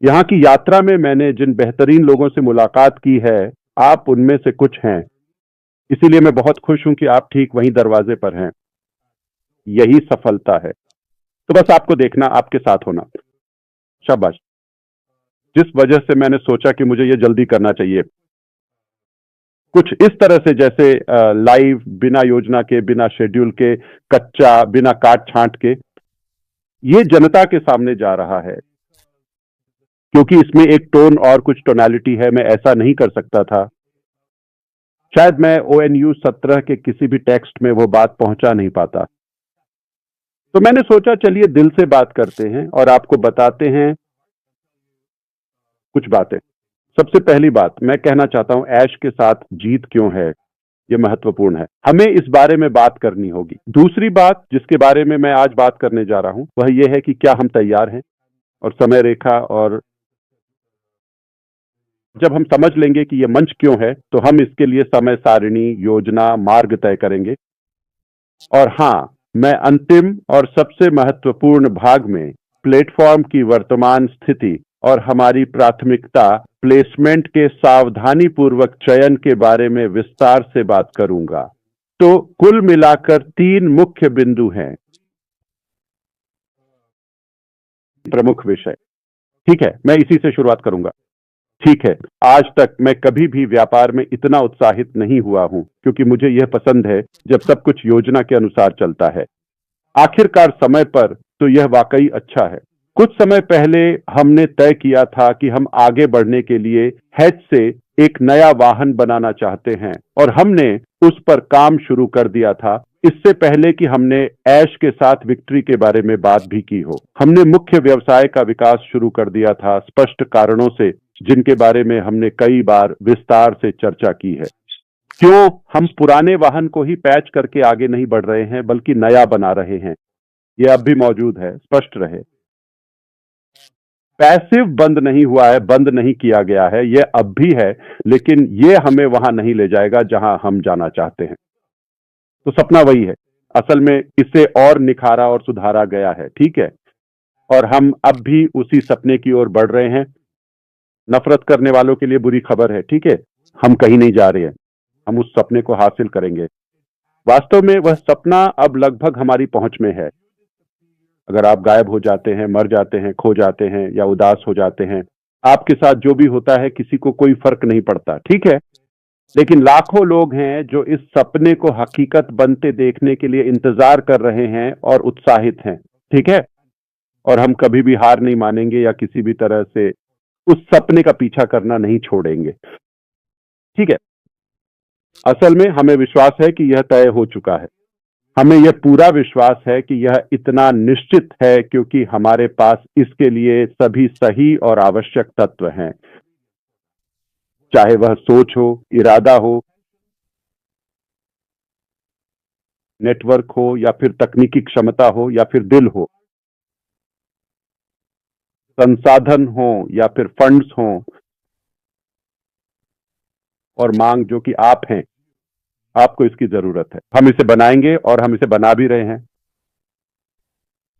यहाँ की यात्रा में मैंने जिन बेहतरीन लोगों से मुलाकात की है, आप उनमें से कुछ हैं। इसीलिए मैं बहुत खुश हूं कि आप ठीक वहीं दरवाजे पर हैं। यही सफलता है। तो बस आपको देखना, आपके साथ होना। शाबाश। जिस वजह से मैंने सोचा कि मुझे ये जल्दी करना चाहिए, कुछ इस तरह से जैसे लाइव, बिना योजना के, बिना शेड्यूल के, कच्चा, बिना काट छांट के, ये जनता के सामने जा रहा है। क्योंकि इसमें एक टोन और कुछ टोनालिटी है, मैं ऐसा नहीं कर सकता था। शायद मैं ONU 17 के किसी भी टेक्स्ट में वो बात पहुंचा नहीं पाता। तो मैंने सोचा चलिए दिल से बात करते हैं और आपको बताते हैं कुछ बातें। सबसे पहली बात मैं कहना चाहता हूं, ऐश के साथ जीत क्यों है, यह महत्वपूर्ण है। हमें इस बारे में बात करनी होगी। दूसरी बात जिसके बारे में मैं आज बात करने जा रहा हूं वह यह है कि क्या हम तैयार हैं, और समय रेखा, और जब हम समझ लेंगे कि यह मंच क्यों है तो हम इसके लिए समय सारिणी, योजना, मार्ग तय करेंगे। और हां, मैं अंतिम और सबसे महत्वपूर्ण भाग में प्लेटफॉर्म की वर्तमान स्थिति और हमारी प्राथमिकता प्लेसमेंट के सावधानी पूर्वक चयन के बारे में विस्तार से बात करूंगा। तो कुल मिलाकर 3 मुख्य बिंदु हैं, प्रमुख विषय। ठीक है, मैं इसी से शुरुआत करूंगा। ठीक है, आज तक मैं कभी भी व्यापार में इतना उत्साहित नहीं हुआ हूं, क्योंकि मुझे यह पसंद है जब सब कुछ योजना के अनुसार चलता है। आखिरकार समय पर, तो यह वाकई अच्छा है। कुछ समय पहले हमने तय किया था कि हम आगे बढ़ने के लिए हैच से एक नया वाहन बनाना चाहते हैं, और हमने उस पर काम शुरू कर दिया था, इससे पहले कि हमने ऐश के साथ विक्ट्री के बारे में बात भी की हो। हमने मुख्य व्यवसाय का विकास शुरू कर दिया था, स्पष्ट कारणों से, जिनके बारे में हमने कई बार विस्तार से चर्चा की है। क्यों हम पुराने वाहन को ही पैच करके आगे नहीं बढ़ रहे हैं, बल्कि नया बना रहे हैं, यह अब भी मौजूद है, स्पष्ट रहे। पैसिव बंद नहीं हुआ है, बंद नहीं किया गया है, यह अब भी है, लेकिन यह हमें वहां नहीं ले जाएगा जहां हम जाना चाहते हैं। तो सपना वही है, असल में इसे और निखारा और सुधारा गया है, ठीक है। और हम अब भी उसी सपने की ओर बढ़ रहे हैं। नफरत करने वालों के लिए बुरी खबर है, ठीक है, हम कहीं नहीं जा रहे हैं, हम उस सपने को हासिल करेंगे। वास्तव में वह सपना अब लगभग हमारी पहुंच में है। अगर आप गायब हो जाते हैं, मर जाते हैं, खो जाते हैं या उदास हो जाते हैं, आपके साथ जो भी होता है किसी को कोई फर्क नहीं पड़ता, ठीक है। लेकिन लाखों लोग हैं जो इस सपने को हकीकत बनते देखने के लिए इंतजार कर रहे हैं और उत्साहित हैं, ठीक है। और हम कभी भी हार नहीं मानेंगे या किसी भी तरह से उस सपने का पीछा करना नहीं छोड़ेंगे, ठीक है। असल में हमें विश्वास है कि यह तय हो चुका है। हमें यह पूरा विश्वास है कि यह इतना निश्चित है क्योंकि हमारे पास इसके लिए सभी सही और आवश्यक तत्व हैं, चाहे वह सोच हो, इरादा हो, नेटवर्क हो, या फिर तकनीकी क्षमता हो, या फिर दिल हो, संसाधन हो या फिर फंड्स हो, और मांग जो कि आप हैं, आपको इसकी जरूरत है। हम इसे बनाएंगे और हम इसे बना भी रहे हैं।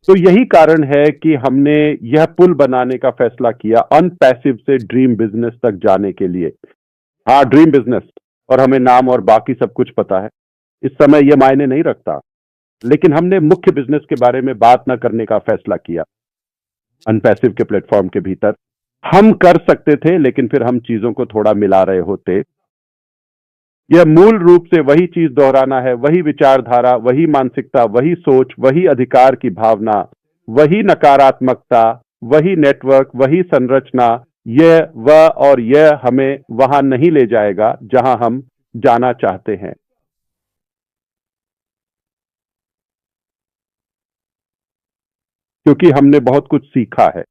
तो यही कारण है कि हमने यह पुल बनाने का फैसला किया, अनपैसिव से ड्रीम बिजनेस तक जाने के लिए। हाँ, ड्रीम बिजनेस, और हमें नाम और बाकी सब कुछ पता है, इस समय यह मायने नहीं रखता। लेकिन हमने मुख्य बिजनेस के बारे में बात न करने का फैसला किया। अनपैसिव के प्लेटफॉर्म के भीतर हम कर सकते थे, लेकिन फिर हम चीजों को थोड़ा मिला रहे होते। यह मूल रूप से वही चीज दोहराना है, वही विचारधारा, वही मानसिकता, वही सोच, वही अधिकार की भावना, वही नकारात्मकता, वही नेटवर्क, वही संरचना। यह वह, और यह हमें वहां नहीं ले जाएगा जहां हम जाना चाहते हैं। क्योंकि हमने बहुत कुछ सीखा है।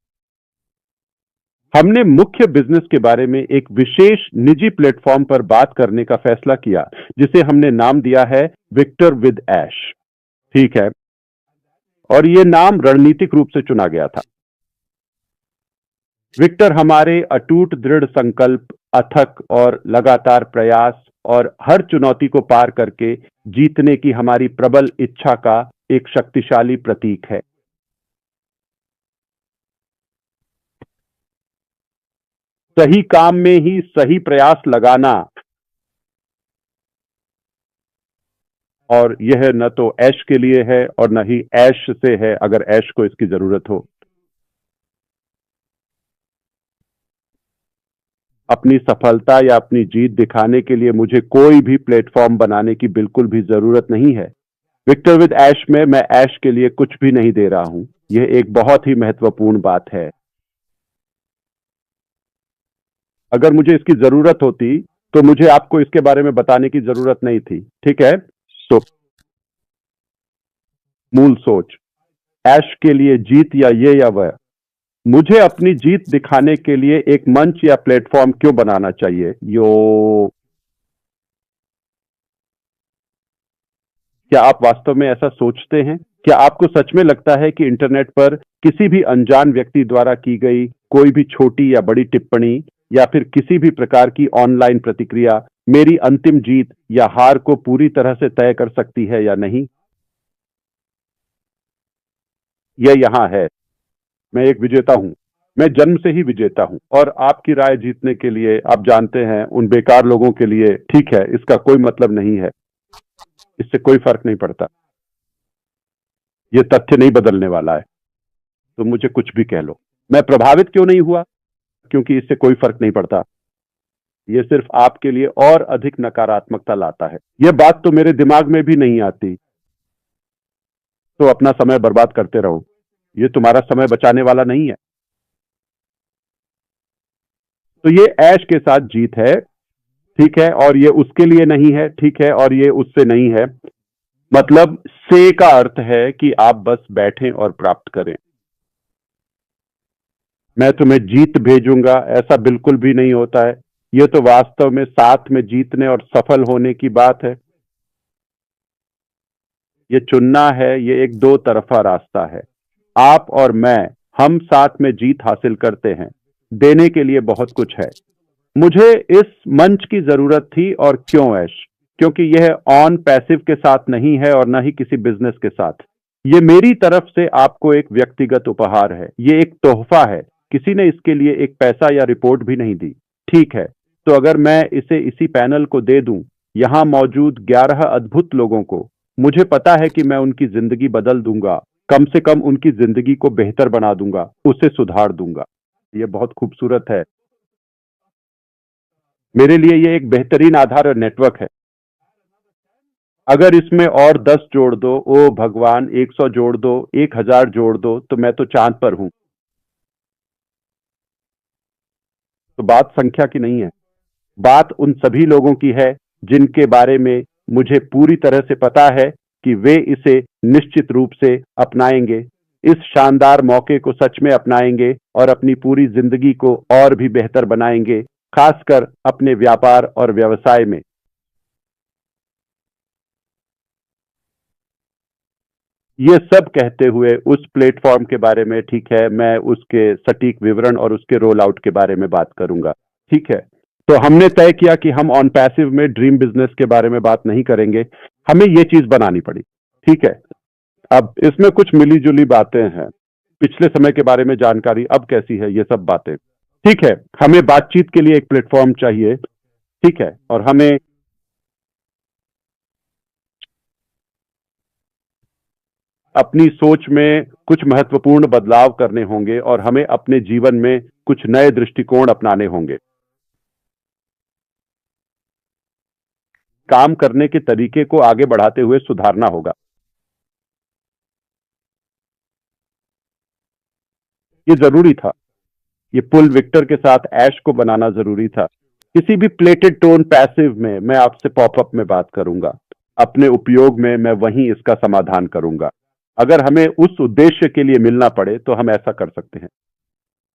हमने मुख्य बिजनेस के बारे में एक विशेष निजी प्लेटफॉर्म पर बात करने का फैसला किया, जिसे हमने नाम दिया है विक्टर विद ऐश, ठीक है। और यह नाम रणनीतिक रूप से चुना गया था। विक्टर हमारे अटूट दृढ़ संकल्प, अथक और लगातार प्रयास, और हर चुनौती को पार करके जीतने की हमारी प्रबल इच्छा का एक शक्तिशाली प्रतीक है। सही काम में ही सही प्रयास लगाना, और यह न तो ऐश के लिए है और न ही ऐश से है, अगर ऐश को इसकी जरूरत हो। अपनी सफलता या अपनी जीत दिखाने के लिए मुझे कोई भी प्लेटफॉर्म बनाने की बिल्कुल भी जरूरत नहीं है। विक्टर विद ऐश में मैं ऐश के लिए कुछ भी नहीं दे रहा हूं। यह एक बहुत ही महत्वपूर्ण बात है। अगर मुझे इसकी जरूरत होती तो मुझे आपको इसके बारे में बताने की जरूरत नहीं थी, ठीक है। तो मूल सोच, ऐश के लिए जीत या ये या वह, मुझे अपनी जीत दिखाने के लिए एक मंच या प्लेटफॉर्म क्यों बनाना चाहिए? क्या आप वास्तव में ऐसा सोचते हैं? क्या आपको सच में लगता है कि इंटरनेट पर किसी भी अनजान व्यक्ति द्वारा की गई कोई भी छोटी या बड़ी टिप्पणी या फिर किसी भी प्रकार की ऑनलाइन प्रतिक्रिया मेरी अंतिम जीत या हार को पूरी तरह से तय कर सकती है या नहीं? यह यहां है। मैं एक विजेता हूं। मैं जन्म से ही विजेता हूं, और आपकी राय जीतने के लिए, आप जानते हैं, उन बेकार लोगों के लिए, ठीक है, इसका कोई मतलब नहीं है। इससे कोई फर्क नहीं पड़ता। यह तथ्य नहीं बदलने वाला है। तो मुझे कुछ भी कह लो। मैं प्रभावित क्यों नहीं हुआ? क्योंकि इससे कोई फर्क नहीं पड़ता। यह सिर्फ आपके लिए और अधिक नकारात्मकता लाता है। यह बात तो मेरे दिमाग में भी नहीं आती। तो अपना समय बर्बाद करते रहो। यह तुम्हारा समय बचाने वाला नहीं है। तो ये ऐश के साथ जीत है, ठीक है, और ये उसके लिए नहीं है, ठीक है, और ये उससे नहीं है। मतलब से का अर्थ है कि आप बस बैठें और प्राप्त करें। मैं तुम्हें जीत भेजूंगा, ऐसा बिल्कुल भी नहीं होता है। यह तो वास्तव में साथ में जीतने और सफल होने की बात है। ये चुनना है, ये एक दो तरफा रास्ता है। आप और मैं, हम साथ में जीत हासिल करते हैं। देने के लिए बहुत कुछ है। मुझे इस मंच की जरूरत थी, और क्यों ऐश? क्योंकि यह ऑन पैसिव के साथ नहीं है और न ही किसी बिजनेस के साथ। ये मेरी तरफ से आपको एक व्यक्तिगत उपहार है। ये एक तोहफा है। किसी ने इसके लिए एक पैसा या रिपोर्ट भी नहीं दी। ठीक है, तो अगर मैं इसे इसी पैनल को दे दूं, यहां मौजूद 11 अद्भुत लोगों को, मुझे पता है कि मैं उनकी जिंदगी बदल दूंगा। कम से कम उनकी जिंदगी को बेहतर बना दूंगा, उसे सुधार दूंगा। यह बहुत खूबसूरत है। मेरे लिए यह एक बेहतरीन आधार और नेटवर्क है। अगर इसमें और 10 जोड़ दो, ओ भगवान, 100 जोड़ दो, 1000 जोड़ दो, तो मैं तो चांद पर हूं। तो बात संख्या की नहीं है। बात उन सभी लोगों की है जिनके बारे में मुझे पूरी तरह से पता है कि वे इसे निश्चित रूप से अपनाएंगे, इस शानदार मौके को सच में अपनाएंगे और अपनी पूरी जिंदगी को और भी बेहतर बनाएंगे, खासकर अपने व्यापार और व्यवसाय में। ये सब कहते हुए उस प्लेटफॉर्म के बारे में, ठीक है, मैं उसके सटीक विवरण और उसके रोल आउट के बारे में बात करूंगा। ठीक है, तो हमने तय किया कि हम ऑन पैसिव में ड्रीम बिजनेस के बारे में बात नहीं करेंगे। हमें ये चीज बनानी पड़ी। ठीक है, अब इसमें कुछ मिली जुली बातें हैं। पिछले समय के बारे में जानकारी अब कैसी है, ये सब बातें। ठीक है, हमें बातचीत के लिए एक प्लेटफॉर्म चाहिए। ठीक है, और हमें अपनी सोच में कुछ महत्वपूर्ण बदलाव करने होंगे और हमें अपने जीवन में कुछ नए दृष्टिकोण अपनाने होंगे। काम करने के तरीके को आगे बढ़ाते हुए सुधारना होगा। ये जरूरी था। ये पुल विक्टर के साथ ऐश को बनाना जरूरी था। किसी भी प्लेटेड टोन पैसिव में मैं आपसे पॉपअप में बात करूंगा। अपने उपयोग में मैं वहीं इसका समाधान करूंगा। अगर हमें उस उद्देश्य के लिए मिलना पड़े तो हम ऐसा कर सकते हैं।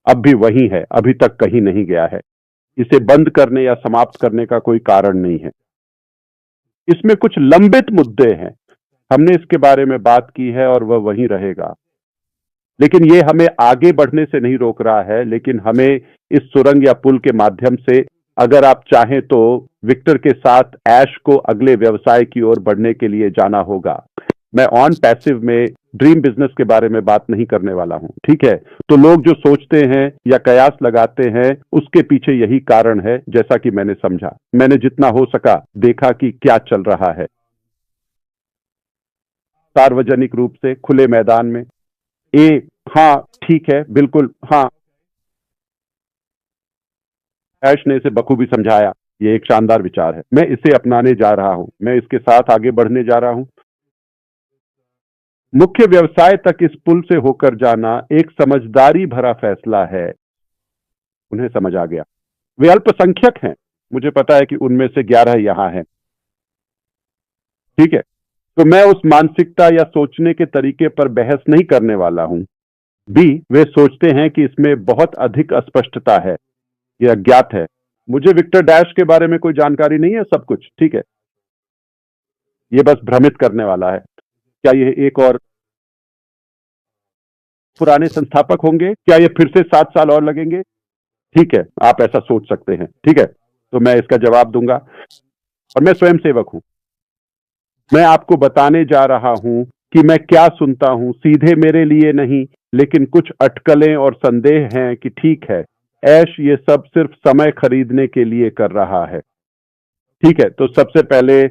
अब भी वही है, अभी तक कहीं नहीं गया है। इसे बंद करने या समाप्त करने का कोई कारण नहीं है। इसमें कुछ लंबित मुद्दे हैं। हमने इसके बारे में बात की है और वह वहीं रहेगा। लेकिन ये हमें आगे बढ़ने से नहीं रोक रहा है, लेकिन हमें इस सुरंग या पुल के माध्यम से, अगर आप चाहें तो, विक्टर के साथ ऐश को अगले व्यवसाय की ओर बढ़ने के लिए जाना होगा। मैं ऑन पैसिव में ड्रीम बिजनेस के बारे में बात नहीं करने वाला हूं, ठीक है। तो लोग जो सोचते हैं या कयास लगाते हैं, उसके पीछे यही कारण है, जैसा कि मैंने समझा, मैंने जितना हो सका देखा कि क्या चल रहा है सार्वजनिक रूप से खुले मैदान में। हाँ ठीक है, बिल्कुल हाँ, ऐश ने इसे बखूबी समझाया, ये एक शानदार विचार है, मैं इसे अपनाने जा रहा हूं, मैं इसके साथ आगे बढ़ने जा रहा हूं। मुख्य व्यवसाय तक इस पुल से होकर जाना एक समझदारी भरा फैसला है। उन्हें समझ आ गया, वे अल्पसंख्यक हैं, मुझे पता है कि उनमें से 11 यहां हैं, ठीक है। तो मैं उस मानसिकता या सोचने के तरीके पर बहस नहीं करने वाला हूं। बी, वे सोचते हैं कि इसमें बहुत अधिक अस्पष्टता है, यह अज्ञात है। मुझे विक्टर डैश के बारे में कोई जानकारी नहीं है, सब कुछ ठीक है, यह बस भ्रमित करने वाला है। क्या यह एक और पुराने संस्थापक होंगे? क्या ये फिर से 7 साल और लगेंगे? ठीक है, आप ऐसा सोच सकते हैं, ठीक है, तो मैं इसका जवाब दूंगा। और मैं स्वयं सेवक हूं, मैं आपको बताने जा रहा हूं कि मैं क्या सुनता हूं, सीधे मेरे लिए नहीं, लेकिन कुछ अटकलें और संदेह हैं कि ठीक है, ऐश ये सब सिर्फ समय खरीदने के लिए कर रहा है, ठीक है। तो सबसे पहले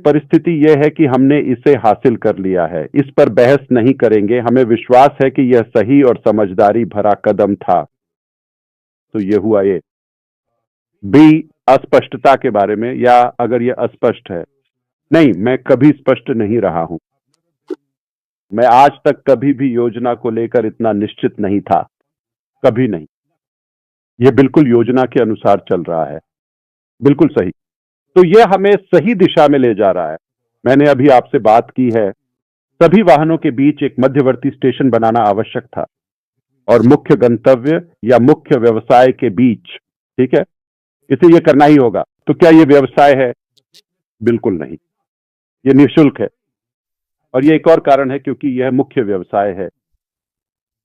परिस्थिति यह है कि हमने इसे हासिल कर लिया है, इस पर बहस नहीं करेंगे, हमें विश्वास है कि यह सही और समझदारी भरा कदम था। तो यह हुआ ये। बी, अस्पष्टता के बारे में, या अगर यह अस्पष्ट है, नहीं, मैं कभी स्पष्ट नहीं रहा हूं, मैं आज तक कभी भी योजना को लेकर इतना निश्चित नहीं था, कभी नहीं। यह बिल्कुल योजना के अनुसार चल रहा है, बिल्कुल सही। तो यह हमें सही दिशा में ले जा रहा है। मैंने अभी आपसे बात की है, सभी वाहनों के बीच एक मध्यवर्ती स्टेशन बनाना आवश्यक था, और मुख्य गंतव्य या मुख्य व्यवसाय के बीच, ठीक है, इसे यह करना ही होगा। तो क्या यह व्यवसाय है? बिल्कुल नहीं, यह निःशुल्क है। और यह एक और कारण है, क्योंकि यह मुख्य व्यवसाय है।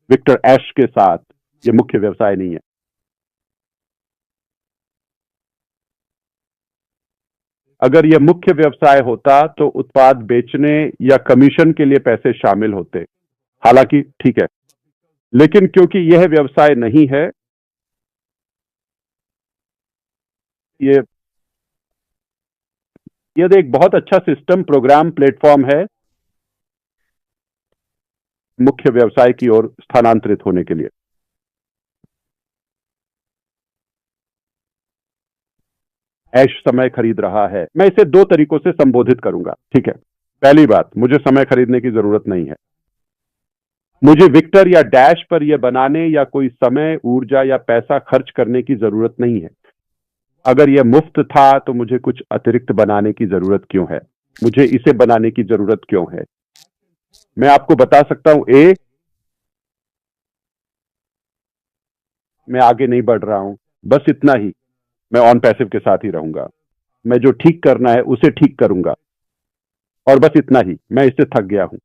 विक्टर ऐश के साथ यह मुख्य व्यवसाय नहीं है। अगर यह मुख्य व्यवसाय होता तो उत्पाद बेचने या कमीशन के लिए पैसे शामिल होते, हालांकि ठीक है, लेकिन क्योंकि यह व्यवसाय नहीं है, यह एक बहुत अच्छा सिस्टम, प्रोग्राम, प्लेटफॉर्म है मुख्य व्यवसाय की ओर स्थानांतरित होने के लिए। ऐश समय खरीद रहा है, मैं इसे 2 तरीकों से संबोधित करूंगा, ठीक है। पहली बात, मुझे समय खरीदने की जरूरत नहीं है, मुझे विक्टर या डैश पर यह बनाने या कोई समय, ऊर्जा या पैसा खर्च करने की जरूरत नहीं है। अगर यह मुफ्त था तो मुझे कुछ अतिरिक्त बनाने की जरूरत क्यों है, मुझे इसे बनाने की जरूरत क्यों है? मैं आपको बता सकता हूं, मैं आगे नहीं बढ़ रहा हूं, बस इतना ही, मैं ऑन पैसिव के साथ ही रहूंगा, मैं जो ठीक करना है उसे ठीक करूंगा, और बस इतना ही, मैं इससे थक गया हूं।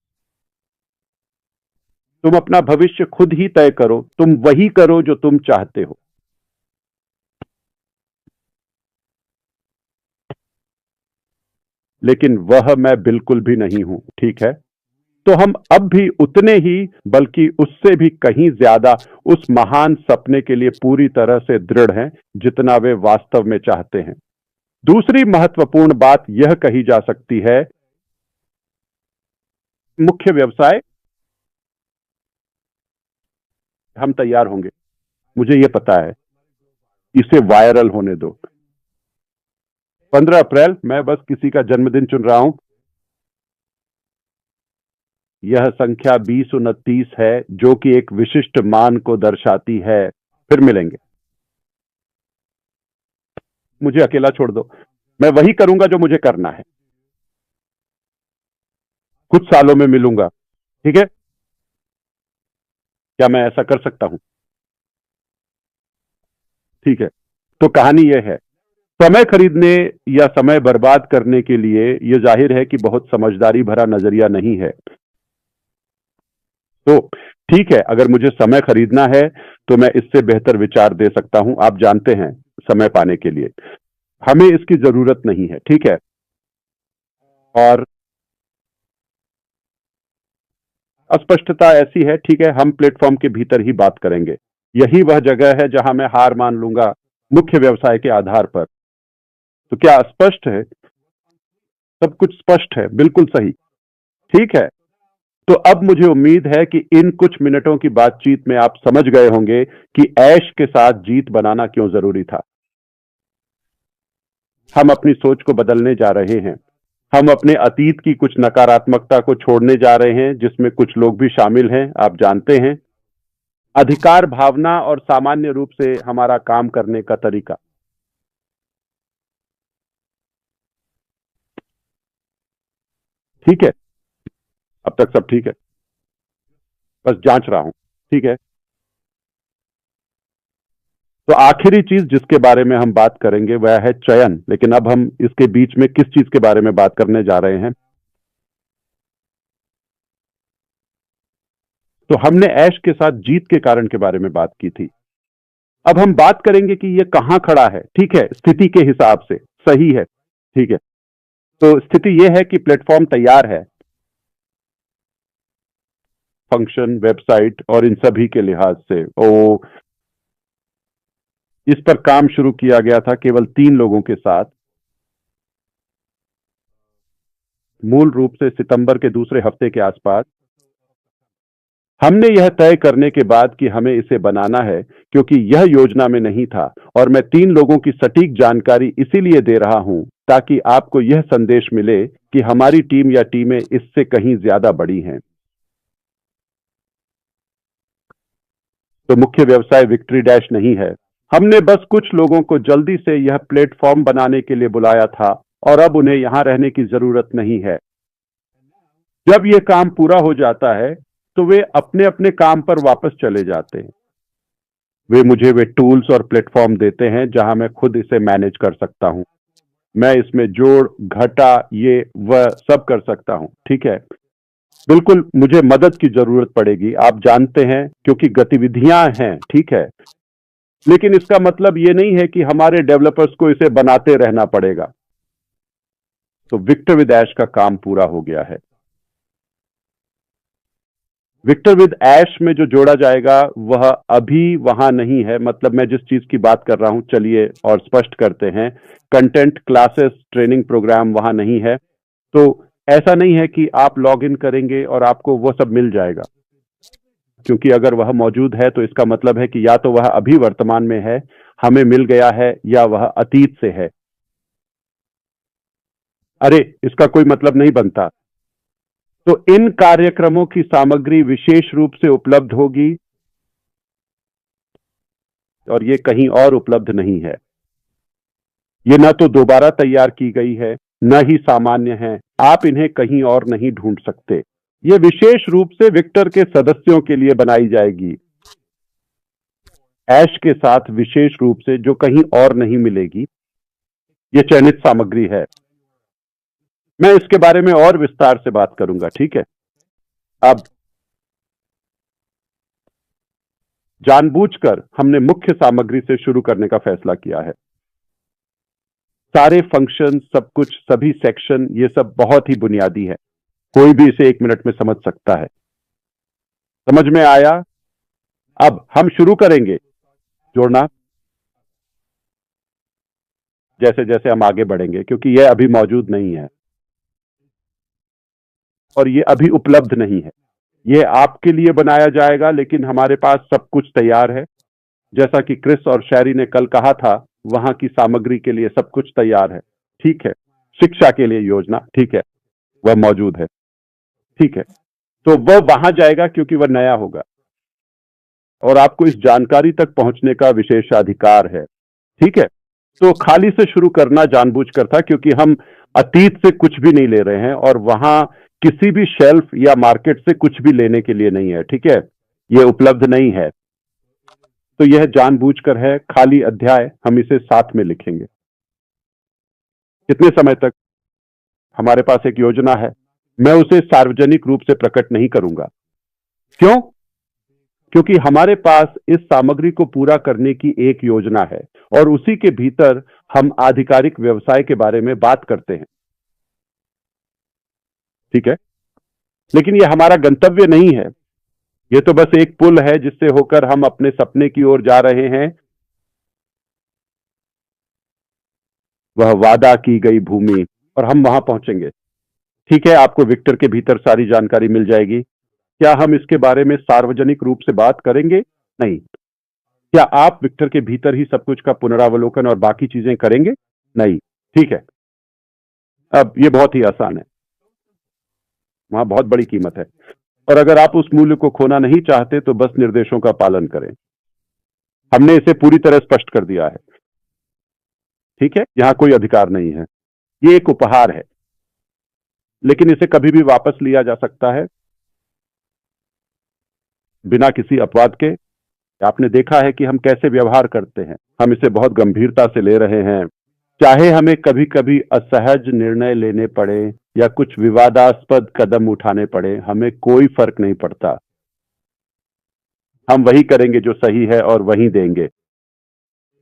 तुम अपना भविष्य खुद ही तय करो, तुम वही करो जो तुम चाहते हो। लेकिन वह मैं बिल्कुल भी नहीं हूं, ठीक है। तो हम अब भी उतने ही, बल्कि उससे भी कहीं ज्यादा उस महान सपने के लिए पूरी तरह से दृढ़ हैं जितना वे वास्तव में चाहते हैं। दूसरी महत्वपूर्ण बात यह कही जा सकती है, मुख्य व्यवसाय, हम तैयार होंगे, मुझे यह पता है, इसे वायरल होने दो। 15 अप्रैल, मैं बस किसी का जन्मदिन चुन रहा हूं। यह संख्या 2029 है, जो कि एक विशिष्ट मान को दर्शाती है। फिर मिलेंगे, मुझे अकेला छोड़ दो, मैं वही करूंगा जो मुझे करना है, कुछ सालों में मिलूंगा, ठीक है। क्या मैं ऐसा कर सकता हूं? ठीक है। तो कहानी यह है, समय खरीदने या समय बर्बाद करने के लिए यह जाहिर है कि बहुत समझदारी भरा नजरिया नहीं है। तो ठीक है, अगर मुझे समय खरीदना है तो मैं इससे बेहतर विचार दे सकता हूं, आप जानते हैं, समय पाने के लिए हमें इसकी जरूरत नहीं है, ठीक है। और अस्पष्टता ऐसी है, ठीक है, हम प्लेटफॉर्म के भीतर ही बात करेंगे। यही वह जगह है जहां मैं हार मान लूंगा मुख्य व्यवसाय के आधार पर। तो क्या स्पष्ट है? सब कुछ स्पष्ट है, बिल्कुल सही। ठीक है, तो अब मुझे उम्मीद है कि इन कुछ मिनटों की बातचीत में आप समझ गए होंगे कि ऐश के साथ जीत बनाना क्यों जरूरी था। हम अपनी सोच को बदलने जा रहे हैं। हम अपने अतीत की कुछ नकारात्मकता को छोड़ने जा रहे हैं, जिसमें कुछ लोग भी शामिल हैं, आप जानते हैं। अधिकार भावना और सामान्य रूप से हमारा काम करने का तरीका। ठीक है, अब तक सब ठीक है, बस जांच रहा हूं। ठीक है, तो आखिरी चीज जिसके बारे में हम बात करेंगे वह है चयन। लेकिन अब हम इसके बीच में किस चीज के बारे में बात करने जा रहे हैं? तो हमने ऐश के साथ जीत के कारण के बारे में बात की थी। अब हम बात करेंगे कि यह कहां खड़ा है। ठीक है, स्थिति के हिसाब से सही है। ठीक है, तो स्थिति यह है कि प्लेटफॉर्म तैयार है, फंक्शन, वेबसाइट और इन सभी के लिहाज से। इस पर काम शुरू किया गया था केवल 3 लोगों के साथ, मूल रूप से सितंबर के दूसरे हफ्ते के आसपास। हमने यह तय करने के बाद कि हमें इसे बनाना है, क्योंकि यह योजना में नहीं था, और मैं 3 लोगों की सटीक जानकारी इसीलिए दे रहा हूं ताकि आपको यह संदेश मिले कि हमारी टीम या टीमें इससे कहीं ज्यादा बड़ी हैं। तो मुख्य व्यवसाय विक्ट्री डैश नहीं है। हमने बस कुछ लोगों को जल्दी से यह प्लेटफॉर्म बनाने के लिए बुलाया था, और अब उन्हें यहां रहने की जरूरत नहीं है। जब यह काम पूरा हो जाता है तो वे अपने अपने काम पर वापस चले जाते हैं। वे मुझे वे टूल्स और प्लेटफॉर्म देते हैं जहां मैं खुद इसे मैनेज कर सकता हूं। मैं इसमें जोड़ घटा ये वह सब कर सकता हूं। ठीक है, बिल्कुल मुझे मदद की जरूरत पड़ेगी, आप जानते हैं, क्योंकि गतिविधियां हैं। ठीक है, लेकिन इसका मतलब ये नहीं है कि हमारे डेवलपर्स को इसे बनाते रहना पड़ेगा। तो विक्टर विद ऐश का काम पूरा हो गया है। विक्टर विद ऐश में जो जोड़ा जाएगा वह अभी वहां नहीं है। मतलब मैं जिस चीज की बात कर रहा हूं, चलिए और स्पष्ट करते हैं। कंटेंट, क्लासेस, ट्रेनिंग प्रोग्राम वहां नहीं है। तो ऐसा नहीं है कि आप लॉग इन करेंगे और आपको वो सब मिल जाएगा, क्योंकि अगर वह मौजूद है तो इसका मतलब है कि या तो वह अभी वर्तमान में है, हमें मिल गया है, या वह अतीत से है। अरे, इसका कोई मतलब नहीं बनता। तो इन कार्यक्रमों की सामग्री विशेष रूप से उपलब्ध होगी, और ये कहीं और उपलब्ध नहीं है। ये न तो दोबारा तैयार की गई है, न ही सामान्य है। आप इन्हें कहीं और नहीं ढूंढ सकते। ये विशेष रूप से विक्टर के सदस्यों के लिए बनाई जाएगी, ऐश के साथ विशेष रूप से, जो कहीं और नहीं मिलेगी। ये चयनित सामग्री है। मैं इसके बारे में और विस्तार से बात करूंगा। ठीक है, अब जानबूझकर हमने मुख्य सामग्री से शुरू करने का फैसला किया है। सारे फंक्शन, सब कुछ, सभी सेक्शन, ये सब बहुत ही बुनियादी है। कोई भी इसे 1 मिनट में समझ सकता है। समझ में आया? अब हम शुरू करेंगे जोड़ना, जैसे जैसे हम आगे बढ़ेंगे, क्योंकि यह अभी मौजूद नहीं है और ये अभी उपलब्ध नहीं है। ये आपके लिए बनाया जाएगा, लेकिन हमारे पास सब कुछ तैयार है। जैसा कि क्रिस और शैरी ने कल कहा था, वहां की सामग्री के लिए सब कुछ तैयार है। ठीक है, शिक्षा के लिए योजना, ठीक है, वह मौजूद है। ठीक है, तो वह वहां जाएगा क्योंकि वह नया होगा, और आपको इस जानकारी तक पहुंचने का विशेषाधिकार है। ठीक है, तो खाली से शुरू करना जानबूझकर था, क्योंकि हम अतीत से कुछ भी नहीं ले रहे हैं, और वहां किसी भी शेल्फ या मार्केट से कुछ भी लेने के लिए नहीं है। ठीक है, यह उपलब्ध नहीं है। तो यह जानबूझकर है, खाली अध्याय। हम इसे साथ में लिखेंगे। कितने समय तक? हमारे पास एक योजना है। मैं उसे सार्वजनिक रूप से प्रकट नहीं करूंगा। क्यों? क्योंकि हमारे पास इस सामग्री को पूरा करने की एक योजना है, और उसी के भीतर हम आधिकारिक व्यवसाय के बारे में बात करते हैं। ठीक है, लेकिन ये हमारा गंतव्य नहीं है। ये तो बस एक पुल है जिससे होकर हम अपने सपने की ओर जा रहे हैं। वह वादा की गई भूमि, और हम वहां पहुंचेंगे। ठीक है, आपको विक्टर के भीतर सारी जानकारी मिल जाएगी। क्या हम इसके बारे में सार्वजनिक रूप से बात करेंगे? नहीं। क्या आप विक्टर के भीतर ही सब कुछ का पुनरावलोकन और बाकी चीजें करेंगे? नहीं। ठीक है, अब ये बहुत ही आसान है। वहां बहुत बड़ी कीमत है, और अगर आप उस मूल्य को खोना नहीं चाहते तो बस निर्देशों का पालन करें। हमने इसे पूरी तरह स्पष्ट कर दिया है। ठीक है, यहां कोई अधिकार नहीं है। ये एक उपहार है, लेकिन इसे कभी भी वापस लिया जा सकता है बिना किसी अपवाद के। आपने देखा है कि हम कैसे व्यवहार करते हैं। हम इसे बहुत गंभीरता से ले रहे हैं। चाहे हमें कभी कभी असहज निर्णय लेने पड़े या कुछ विवादास्पद कदम उठाने पड़े, हमें कोई फर्क नहीं पड़ता। हम वही करेंगे जो सही है और वही देंगे।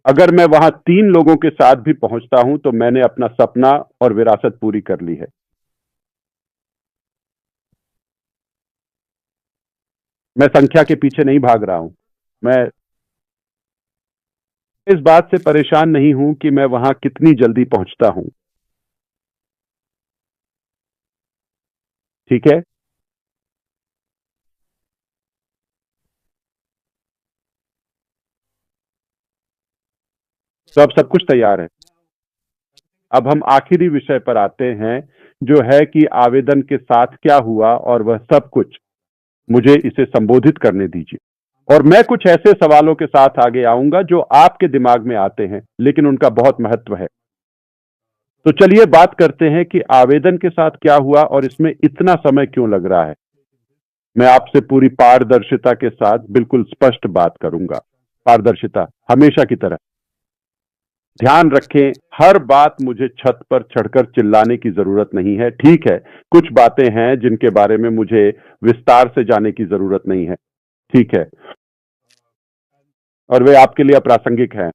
अगर मैं वहां 3 लोगों के साथ भी पहुंचता हूं तो मैंने अपना सपना और विरासत पूरी कर ली है। मैं संख्या के पीछे नहीं भाग रहा हूं। मैं इस बात से परेशान नहीं हूं कि मैं वहां कितनी जल्दी पहुंचता हूं। ठीक है, तो अब सब कुछ तैयार है। अब हम आखिरी विषय पर आते हैं, जो है कि आवेदन के साथ क्या हुआ और वह सब कुछ। मुझे इसे संबोधित करने दीजिए, और मैं कुछ ऐसे सवालों के साथ आगे आऊंगा जो आपके दिमाग में आते हैं लेकिन उनका बहुत महत्व है। तो चलिए बात करते हैं कि आवेदन के साथ क्या हुआ और इसमें इतना समय क्यों लग रहा है। मैं आपसे पूरी पारदर्शिता के साथ बिल्कुल स्पष्ट बात करूंगा। पारदर्शिता हमेशा की तरह। ध्यान रखें, हर बात मुझे छत पर चढ़कर चिल्लाने की जरूरत नहीं है। ठीक है, कुछ बातें हैं जिनके बारे में मुझे विस्तार से जाने की जरूरत नहीं है। ठीक है, और वे आपके लिए अप्रासंगिक हैं।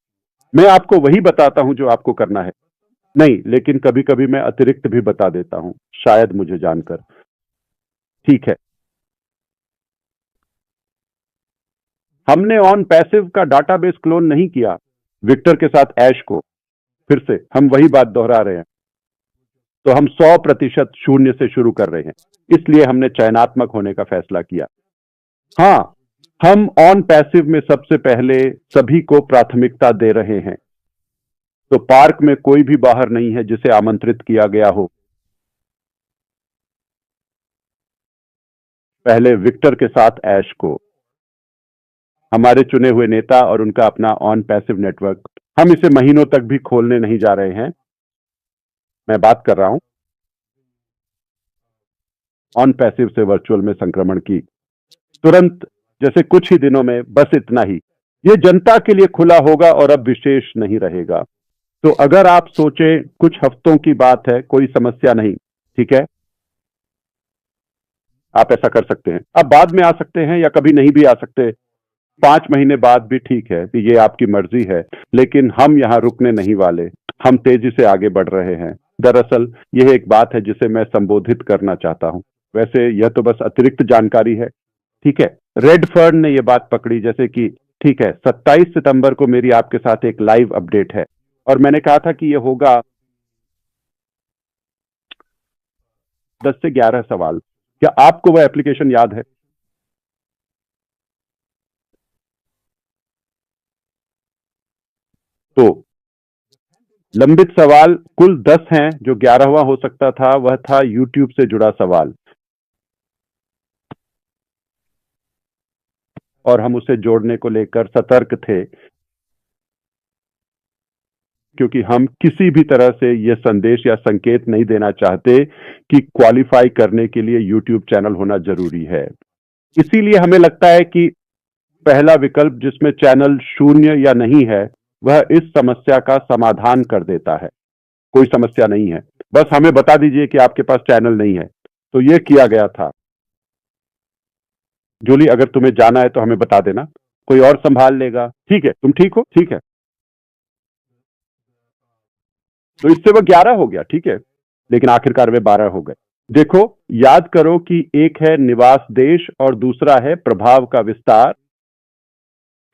मैं आपको वही बताता हूं जो आपको करना है। नहीं, लेकिन कभी कभी मैं अतिरिक्त भी बता देता हूं, शायद मुझे जानकर। ठीक है, हमने ऑन पैसिव का डाटाबेस क्लोन नहीं किया। विक्टर के साथ ऐश को फिर से हम वही बात दोहरा रहे हैं। तो हम 100% शून्य से शुरू कर रहे हैं, इसलिए हमने चयनात्मक होने का फैसला किया। हाँ, हम ऑन पैसिव में सबसे पहले सभी को प्राथमिकता दे रहे हैं। तो पार्क में कोई भी बाहर नहीं है जिसे आमंत्रित किया गया हो। पहले विक्टर के साथ ऐश को, हमारे चुने हुए नेता और उनका अपना ऑन पैसिव नेटवर्क। हम इसे महीनों तक भी खोलने नहीं जा रहे हैं। मैं बात कर रहा हूं ऑन पैसिव से वर्चुअल में संक्रमण की। तुरंत, जैसे कुछ ही दिनों में, बस इतना ही। यह जनता के लिए खुला होगा और अब विशेष नहीं रहेगा। तो अगर आप सोचें कुछ हफ्तों की बात है, कोई समस्या नहीं। ठीक है, आप ऐसा कर सकते हैं। अब बाद में आ सकते हैं या कभी नहीं भी आ सकते। 5 महीने बाद भी ठीक है, कि ये आपकी मर्जी है। लेकिन हम यहां रुकने नहीं वाले। हम तेजी से आगे बढ़ रहे हैं। दरअसल यह एक बात है जिसे मैं संबोधित करना चाहता हूं। वैसे यह तो बस अतिरिक्त जानकारी है। ठीक है, रेडफर्न ने यह बात पकड़ी, जैसे कि ठीक है, 27 सितंबर को मेरी आपके साथ एक लाइव अपडेट है, और मैंने कहा था कि यह होगा 10 से 11 सवाल। क्या आपको वह एप्लीकेशन याद है? तो लंबित सवाल कुल 10 हैं। जो 11वां हो सकता था वह था यूट्यूब से जुड़ा सवाल, और हम उसे जोड़ने को लेकर सतर्क थे, क्योंकि हम किसी भी तरह से यह संदेश या संकेत नहीं देना चाहते कि क्वालिफाई करने के लिए यूट्यूब चैनल होना जरूरी है। इसीलिए हमें लगता है कि पहला विकल्प, जिसमें चैनल शून्य या नहीं है, वह इस समस्या का समाधान कर देता है। कोई समस्या नहीं है, बस हमें बता दीजिए कि आपके पास चैनल नहीं है। तो यह किया गया था। जूली, अगर तुम्हें जाना है तो हमें बता देना, कोई और संभाल लेगा। ठीक है, तुम ठीक हो? ठीक है, तो इससे वह 11 हो गया। ठीक है, लेकिन आखिरकार वे 12 हो गए। देखो, याद करो कि एक है निवास देश और दूसरा है प्रभाव का विस्तार।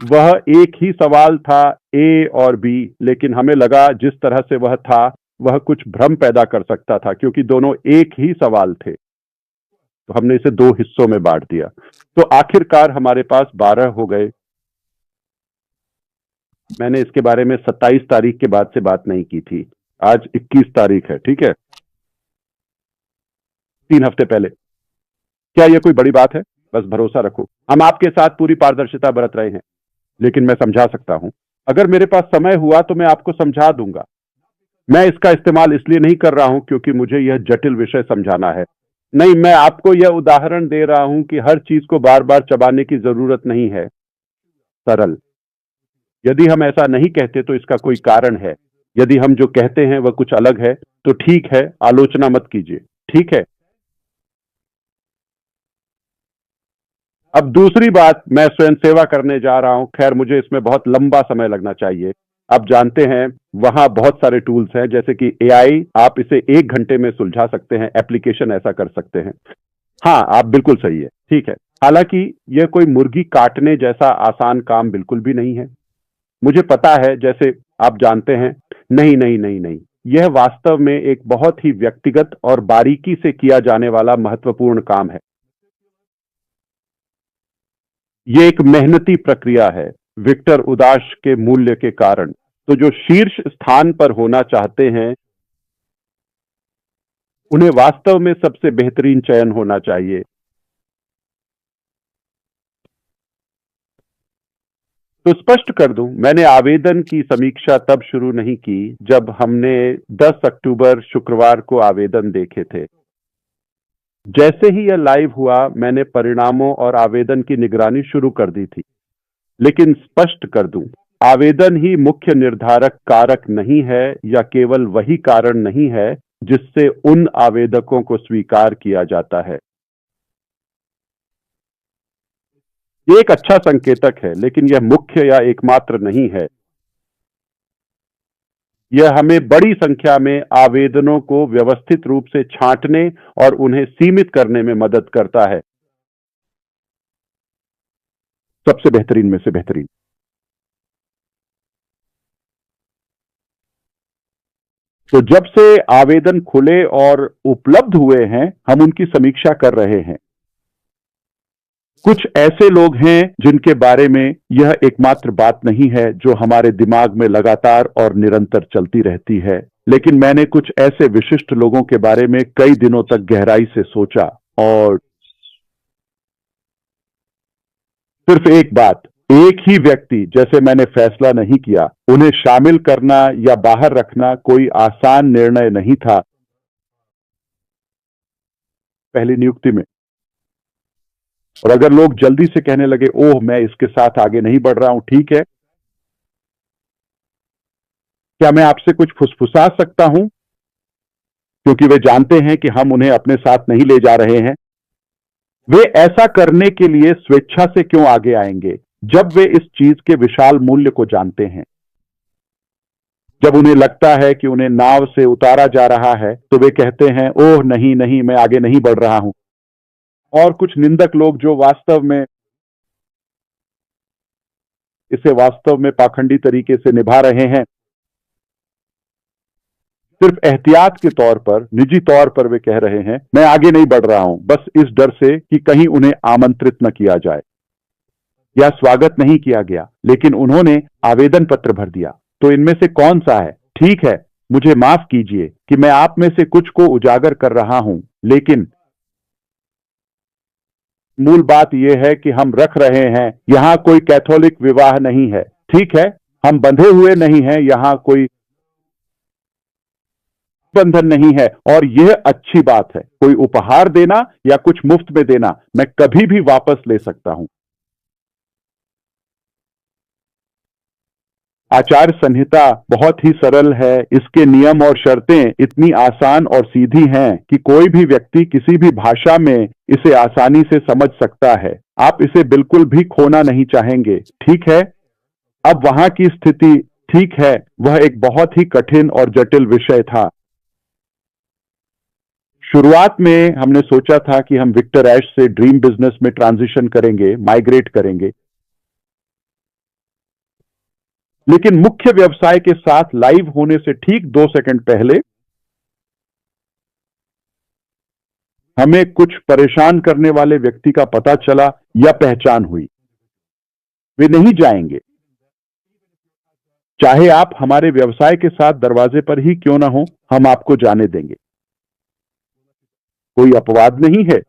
वह एक ही सवाल था, ए और बी, लेकिन हमें लगा जिस तरह से वह था वह कुछ भ्रम पैदा कर सकता था, क्योंकि दोनों एक ही सवाल थे। तो हमने इसे दो हिस्सों में बांट दिया। तो आखिरकार हमारे पास 12 हो गए। मैंने इसके बारे में 27 तारीख के बाद से बात नहीं की थी। आज 21 तारीख है, ठीक है, 3 हफ्ते पहले। क्या यह कोई बड़ी बात है? बस भरोसा रखो, हम आपके साथ पूरी पारदर्शिता बरत रहे हैं। लेकिन मैं समझा सकता हूं, अगर मेरे पास समय हुआ तो मैं आपको समझा दूंगा। मैं इसका इस्तेमाल इसलिए नहीं कर रहा हूं क्योंकि मुझे यह जटिल विषय समझाना है। नहीं, मैं आपको यह उदाहरण दे रहा हूं कि हर चीज को बार बार चबाने की जरूरत नहीं है। सरल। यदि हम ऐसा नहीं कहते तो इसका कोई कारण है। यदि हम जो कहते हैं वह कुछ अलग है तो ठीक है, आलोचना मत कीजिए, ठीक है। अब दूसरी बात, मैं स्वयं सेवा करने जा रहा हूं। खैर, मुझे इसमें बहुत लंबा समय लगना चाहिए। आप जानते हैं वहां बहुत सारे टूल्स हैं, जैसे कि एआई। आप इसे 1 घंटे में सुलझा सकते हैं, एप्लीकेशन ऐसा कर सकते हैं। हाँ, आप बिल्कुल सही है, ठीक है। हालांकि यह कोई मुर्गी काटने जैसा आसान काम बिल्कुल भी नहीं है। मुझे पता है, जैसे आप जानते हैं। नहीं नहीं नहीं नहीं, यह वास्तव में एक बहुत ही व्यक्तिगत और बारीकी से किया जाने वाला महत्वपूर्ण काम है। ये एक मेहनती प्रक्रिया है, विक्टर उदाश के मूल्य के कारण। तो जो शीर्ष स्थान पर होना चाहते हैं उन्हें वास्तव में सबसे बेहतरीन चयन होना चाहिए। तो स्पष्ट कर दूं, मैंने आवेदन की समीक्षा तब शुरू नहीं की जब हमने 10 अक्टूबर शुक्रवार को आवेदन देखे थे। जैसे ही यह लाइव हुआ, मैंने परिणामों और आवेदन की निगरानी शुरू कर दी थी। लेकिन स्पष्ट कर दूं, आवेदन ही मुख्य निर्धारक कारक नहीं है, या केवल वही कारण नहीं है जिससे उन आवेदकों को स्वीकार किया जाता है। ये एक अच्छा संकेतक है, लेकिन यह मुख्य या एकमात्र नहीं है। यह हमें बड़ी संख्या में आवेदनों को व्यवस्थित रूप से छांटने और उन्हें सीमित करने में मदद करता है। सबसे बेहतरीन में से बेहतरीन। तो जब से आवेदन खुले और उपलब्ध हुए हैं, हम उनकी समीक्षा कर रहे हैं। कुछ ऐसे लोग हैं जिनके बारे में यह एकमात्र बात नहीं है जो हमारे दिमाग में लगातार और निरंतर चलती रहती है, लेकिन मैंने कुछ ऐसे विशिष्ट लोगों के बारे में कई दिनों तक गहराई से सोचा। और सिर्फ एक बात, एक ही व्यक्ति जैसे मैंने फैसला नहीं किया। उन्हें शामिल करना या बाहर रखना कोई आसान निर्णय नहीं था पहली नियुक्ति में। और अगर लोग जल्दी से कहने लगे, ओह मैं इसके साथ आगे नहीं बढ़ रहा हूं, ठीक है, क्या मैं आपसे कुछ फुसफुसा सकता हूं? क्योंकि वे जानते हैं कि हम उन्हें अपने साथ नहीं ले जा रहे हैं। वे ऐसा करने के लिए स्वेच्छा से क्यों आगे आएंगे जब वे इस चीज के विशाल मूल्य को जानते हैं? जब उन्हें लगता है कि उन्हें नाव से उतारा जा रहा है तो वे कहते हैं, ओह नहीं नहीं, मैं आगे नहीं बढ़ रहा हूं। और कुछ निंदक लोग जो वास्तव में इसे वास्तव में पाखंडी तरीके से निभा रहे हैं, सिर्फ एहतियात के तौर पर, निजी तौर पर वे कह रहे हैं, मैं आगे नहीं बढ़ रहा हूं, बस इस डर से कि कहीं उन्हें आमंत्रित न किया जाए या स्वागत नहीं किया गया। लेकिन उन्होंने आवेदन पत्र भर दिया। तो इनमें से कौन सा है? ठीक है, मुझे माफ कीजिए कि मैं आप में से कुछ को उजागर कर रहा हूं, लेकिन मूल बात यह है कि हम रख रहे हैं, यहां कोई कैथोलिक विवाह नहीं है, ठीक है। हम बंधे हुए नहीं हैं, यहां कोई बंधन नहीं है। और यह अच्छी बात है। कोई उपहार देना या कुछ मुफ्त में देना मैं कभी भी वापस ले सकता हूं। आचार संहिता बहुत ही सरल है। इसके नियम और शर्तें इतनी आसान और सीधी हैं कि कोई भी व्यक्ति किसी भी भाषा में इसे आसानी से समझ सकता है। आप इसे बिल्कुल भी खोना नहीं चाहेंगे, ठीक है। अब वहां की स्थिति, ठीक है, वह एक बहुत ही कठिन और जटिल विषय था। शुरुआत में हमने सोचा था कि हम विक्टर ऐश से ड्रीम बिजनेस में ट्रांजिशन करेंगे, माइग्रेट करेंगे, लेकिन मुख्य व्यवसाय के साथ लाइव होने से ठीक 2 सेकंड पहले हमें कुछ परेशान करने वाले व्यक्ति का पता चला या पहचान हुई। वे नहीं जाएंगे, चाहे आप हमारे व्यवसाय के साथ दरवाजे पर ही क्यों ना हो, हम आपको जाने देंगे। कोई अपवाद नहीं है।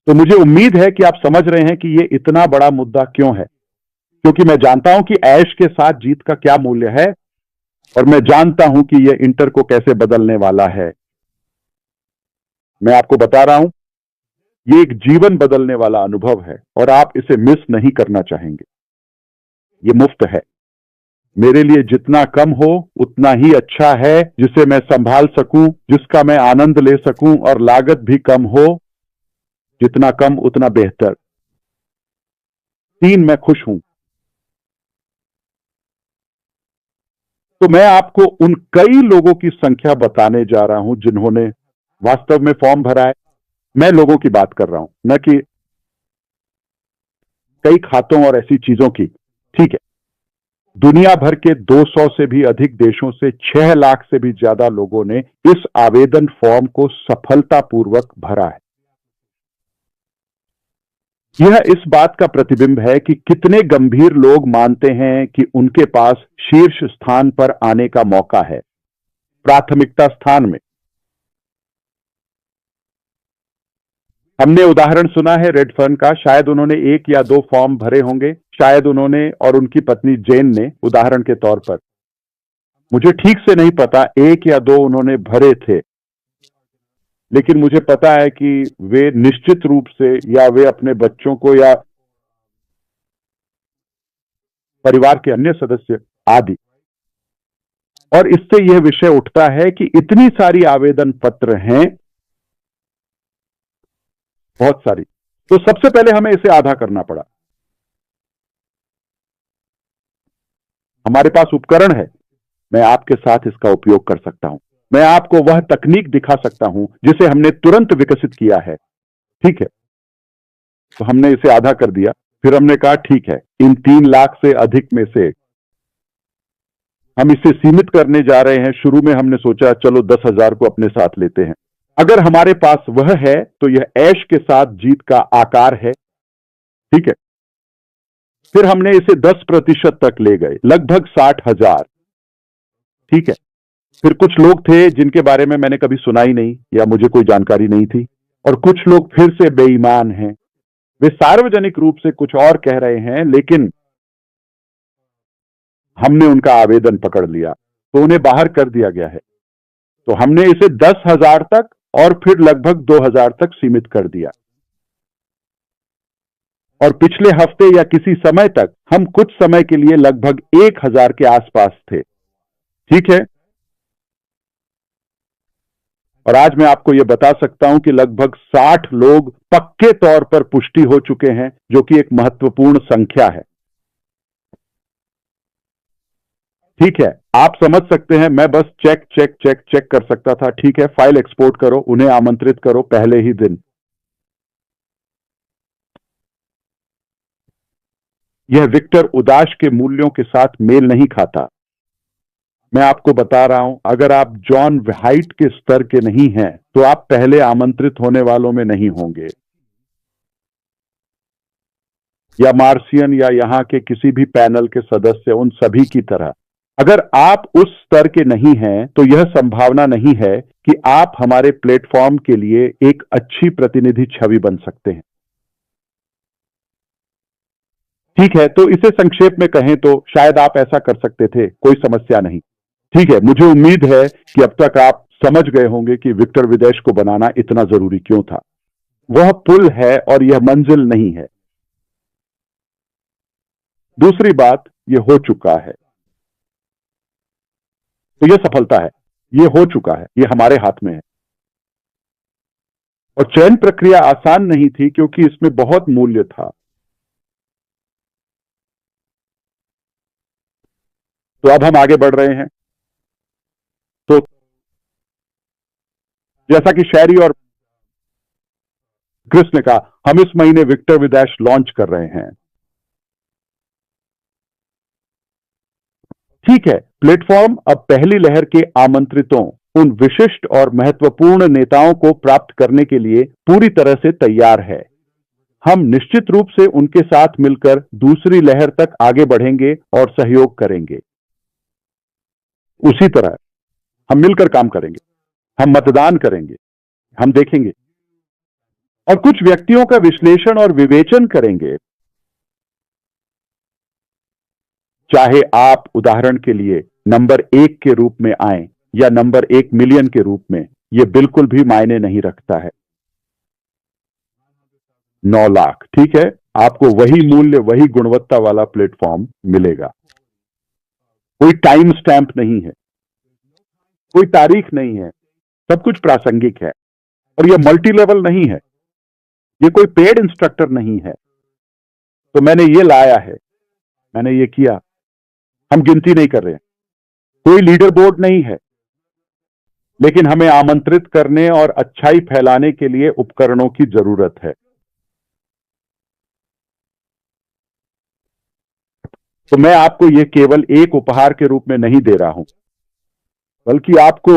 तो मुझे उम्मीद है कि आप समझ रहे हैं कि यह इतना बड़ा मुद्दा क्यों है, क्योंकि मैं जानता हूं कि ऐश के साथ जीत का क्या मूल्य है, और मैं जानता हूं कि यह इंटर को कैसे बदलने वाला है। मैं आपको बता रहा हूं, यह एक जीवन बदलने वाला अनुभव है और आप इसे मिस नहीं करना चाहेंगे। यह मुफ्त है। मेरे लिए जितना कम हो उतना ही अच्छा है, जिसे मैं संभाल सकूं, जिसका मैं आनंद ले सकूं, और लागत भी कम हो। जितना कम उतना बेहतर। 3, मैं खुश हूं। तो मैं आपको उन कई लोगों की संख्या बताने जा रहा हूं जिन्होंने वास्तव में फॉर्म भरा है। मैं लोगों की बात कर रहा हूं, न कि कई खातों और ऐसी चीजों की। ठीक है, दुनिया भर के 200 से भी अधिक देशों से 6 लाख से भी ज्यादा लोगों ने इस आवेदन फॉर्म को सफलतापूर्वक भरा है। यह इस बात का प्रतिबिंब है कि कितने गंभीर लोग मानते हैं कि उनके पास शीर्ष स्थान पर आने का मौका है, प्राथमिकता स्थान में। हमने उदाहरण सुना है रेडफर्न का, शायद उन्होंने 1 या 2 फॉर्म भरे होंगे, शायद उन्होंने और उनकी पत्नी जेन ने, उदाहरण के तौर पर। मुझे ठीक से नहीं पता 1 या 2 उन्होंने भरे थे, लेकिन मुझे पता है कि वे निश्चित रूप से, या वे अपने बच्चों को या परिवार के अन्य सदस्य आदि। और इससे यह विषय उठता है कि इतनी सारी आवेदन पत्र हैं, बहुत सारी, तो सबसे पहले हमें इसे आधा करना पड़ा। हमारे पास उपकरण है, मैं आपके साथ इसका उपयोग कर सकता हूं। मैं आपको वह तकनीक दिखा सकता हूं जिसे हमने तुरंत विकसित किया है। ठीक है, तो हमने इसे आधा कर दिया। फिर हमने कहा ठीक है, इन 3 लाख से अधिक में से हम इसे सीमित करने जा रहे हैं। शुरू में हमने सोचा चलो 10,000 को अपने साथ लेते हैं। अगर हमारे पास वह है तो यह ऐश के साथ जीत का आकार है। ठीक है, फिर हमने इसे 10% तक ले गए, लगभग 60,000। ठीक है, फिर कुछ लोग थे जिनके बारे में मैंने कभी सुना ही नहीं या मुझे कोई जानकारी नहीं थी, और कुछ लोग फिर से बेईमान हैं। वे सार्वजनिक रूप से कुछ और कह रहे हैं, लेकिन हमने उनका आवेदन पकड़ लिया तो उन्हें बाहर कर दिया गया है। तो हमने इसे 10,000 तक और फिर लगभग 2,000 तक सीमित कर दिया। और पिछले हफ्ते या किसी समय तक हम कुछ समय के लिए लगभग 1,000 के आसपास थे। ठीक है, और आज मैं आपको यह बता सकता हूं कि लगभग 60 लोग पक्के तौर पर पुष्टि हो चुके हैं, जो कि एक महत्वपूर्ण संख्या है। ठीक है, आप समझ सकते हैं, मैं बस चेक चेक चेक चेक कर सकता था। ठीक है, फाइल एक्सपोर्ट करो, उन्हें आमंत्रित करो पहले ही दिन। यह विक्टर उदाश के मूल्यों के साथ मेल नहीं खाता। मैं आपको बता रहा हूं, अगर आप जॉन हाइट के स्तर के नहीं हैं तो आप पहले आमंत्रित होने वालों में नहीं होंगे, या मार्सियन या यहां के किसी भी पैनल के सदस्य, उन सभी की तरह। अगर आप उस स्तर के नहीं हैं तो यह संभावना नहीं है कि आप हमारे प्लेटफॉर्म के लिए एक अच्छी प्रतिनिधि छवि बन सकते हैं। ठीक है, तो इसे संक्षेप में कहें तो शायद आप ऐसा कर सकते थे, कोई समस्या नहीं। ठीक है, मुझे उम्मीद है कि अब तक आप समझ गए होंगे कि विक्टर विदेश को बनाना इतना जरूरी क्यों था। वह पुल है और यह मंजिल नहीं है। दूसरी बात, यह हो चुका है, तो यह सफलता है। यह हो चुका है, यह हमारे हाथ में है। और चयन प्रक्रिया आसान नहीं थी क्योंकि इसमें बहुत मूल्य था। तो अब हम आगे बढ़ रहे हैं। तो जैसा कि शहरी और क्रिस ने कहा, हम इस महीने विक्टर विद ऐश लॉन्च कर रहे हैं। ठीक है, प्लेटफॉर्म अब पहली लहर के आमंत्रितों, उन विशिष्ट और महत्वपूर्ण नेताओं को प्राप्त करने के लिए पूरी तरह से तैयार है। हम निश्चित रूप से उनके साथ मिलकर दूसरी लहर तक आगे बढ़ेंगे और सहयोग करेंगे। उसी तरह हम मिलकर काम करेंगे, हम मतदान करेंगे, हम देखेंगे और कुछ व्यक्तियों का विश्लेषण और विवेचन करेंगे। चाहे आप उदाहरण के लिए नंबर 1 के रूप में आए या नंबर 1 मिलियन के रूप में, यह बिल्कुल भी मायने नहीं रखता है। 9 लाख, ठीक है, आपको वही मूल्य, वही गुणवत्ता वाला प्लेटफॉर्म मिलेगा। कोई टाइम स्टैंप नहीं है, कोई तारीख नहीं है, सब कुछ प्रासंगिक है। और यह मल्टी लेवल नहीं है, यह कोई पेड इंस्ट्रक्टर नहीं है। तो मैंने ये लाया है, मैंने ये किया, हम गिनती नहीं कर रहे हैं, कोई लीडर बोर्ड नहीं है, लेकिन हमें आमंत्रित करने और अच्छाई फैलाने के लिए उपकरणों की जरूरत है। तो मैं आपको यह केवल एक उपहार के रूप में नहीं दे रहा हूं, बल्कि आपको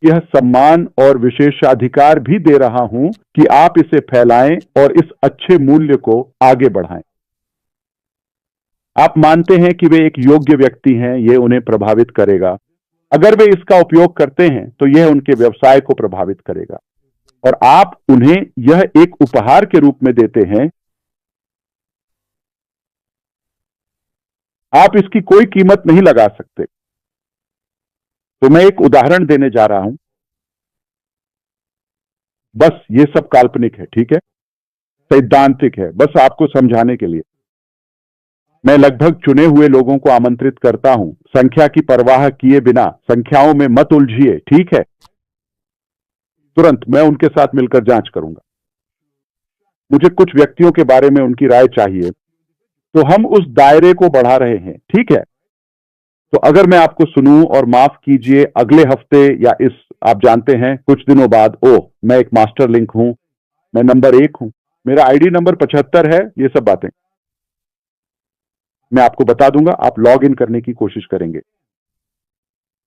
यह सम्मान और विशेषाधिकार भी दे रहा हूं कि आप इसे फैलाएं और इस अच्छे मूल्य को आगे बढ़ाएं। आप मानते हैं कि वे एक योग्य व्यक्ति हैं, यह उन्हें प्रभावित करेगा। अगर वे इसका उपयोग करते हैं तो यह उनके व्यवसाय को प्रभावित करेगा, और आप उन्हें यह एक उपहार के रूप में देते हैं। आप इसकी कोई कीमत नहीं लगा सकते। तो मैं एक उदाहरण देने जा रहा हूं, बस ये सब काल्पनिक है, ठीक है, सैद्धांतिक है, बस आपको समझाने के लिए। मैं लगभग चुने हुए लोगों को आमंत्रित करता हूं, संख्या की परवाह किए बिना। संख्याओं में मत उलझिए, ठीक है। तुरंत मैं उनके साथ मिलकर जांच करूंगा। मुझे कुछ व्यक्तियों के बारे में उनकी राय चाहिए, तो हम उस दायरे को बढ़ा रहे हैं, ठीक है। तो अगर मैं आपको सुनूं और माफ कीजिए अगले हफ्ते या इस, आप जानते हैं, कुछ दिनों बाद, ओह मैं एक मास्टर लिंक हूं, मैं नंबर 1 हूं, मेरा आईडी नंबर 75 है, ये सब बातें मैं आपको बता दूंगा। आप लॉग इन करने की कोशिश करेंगे,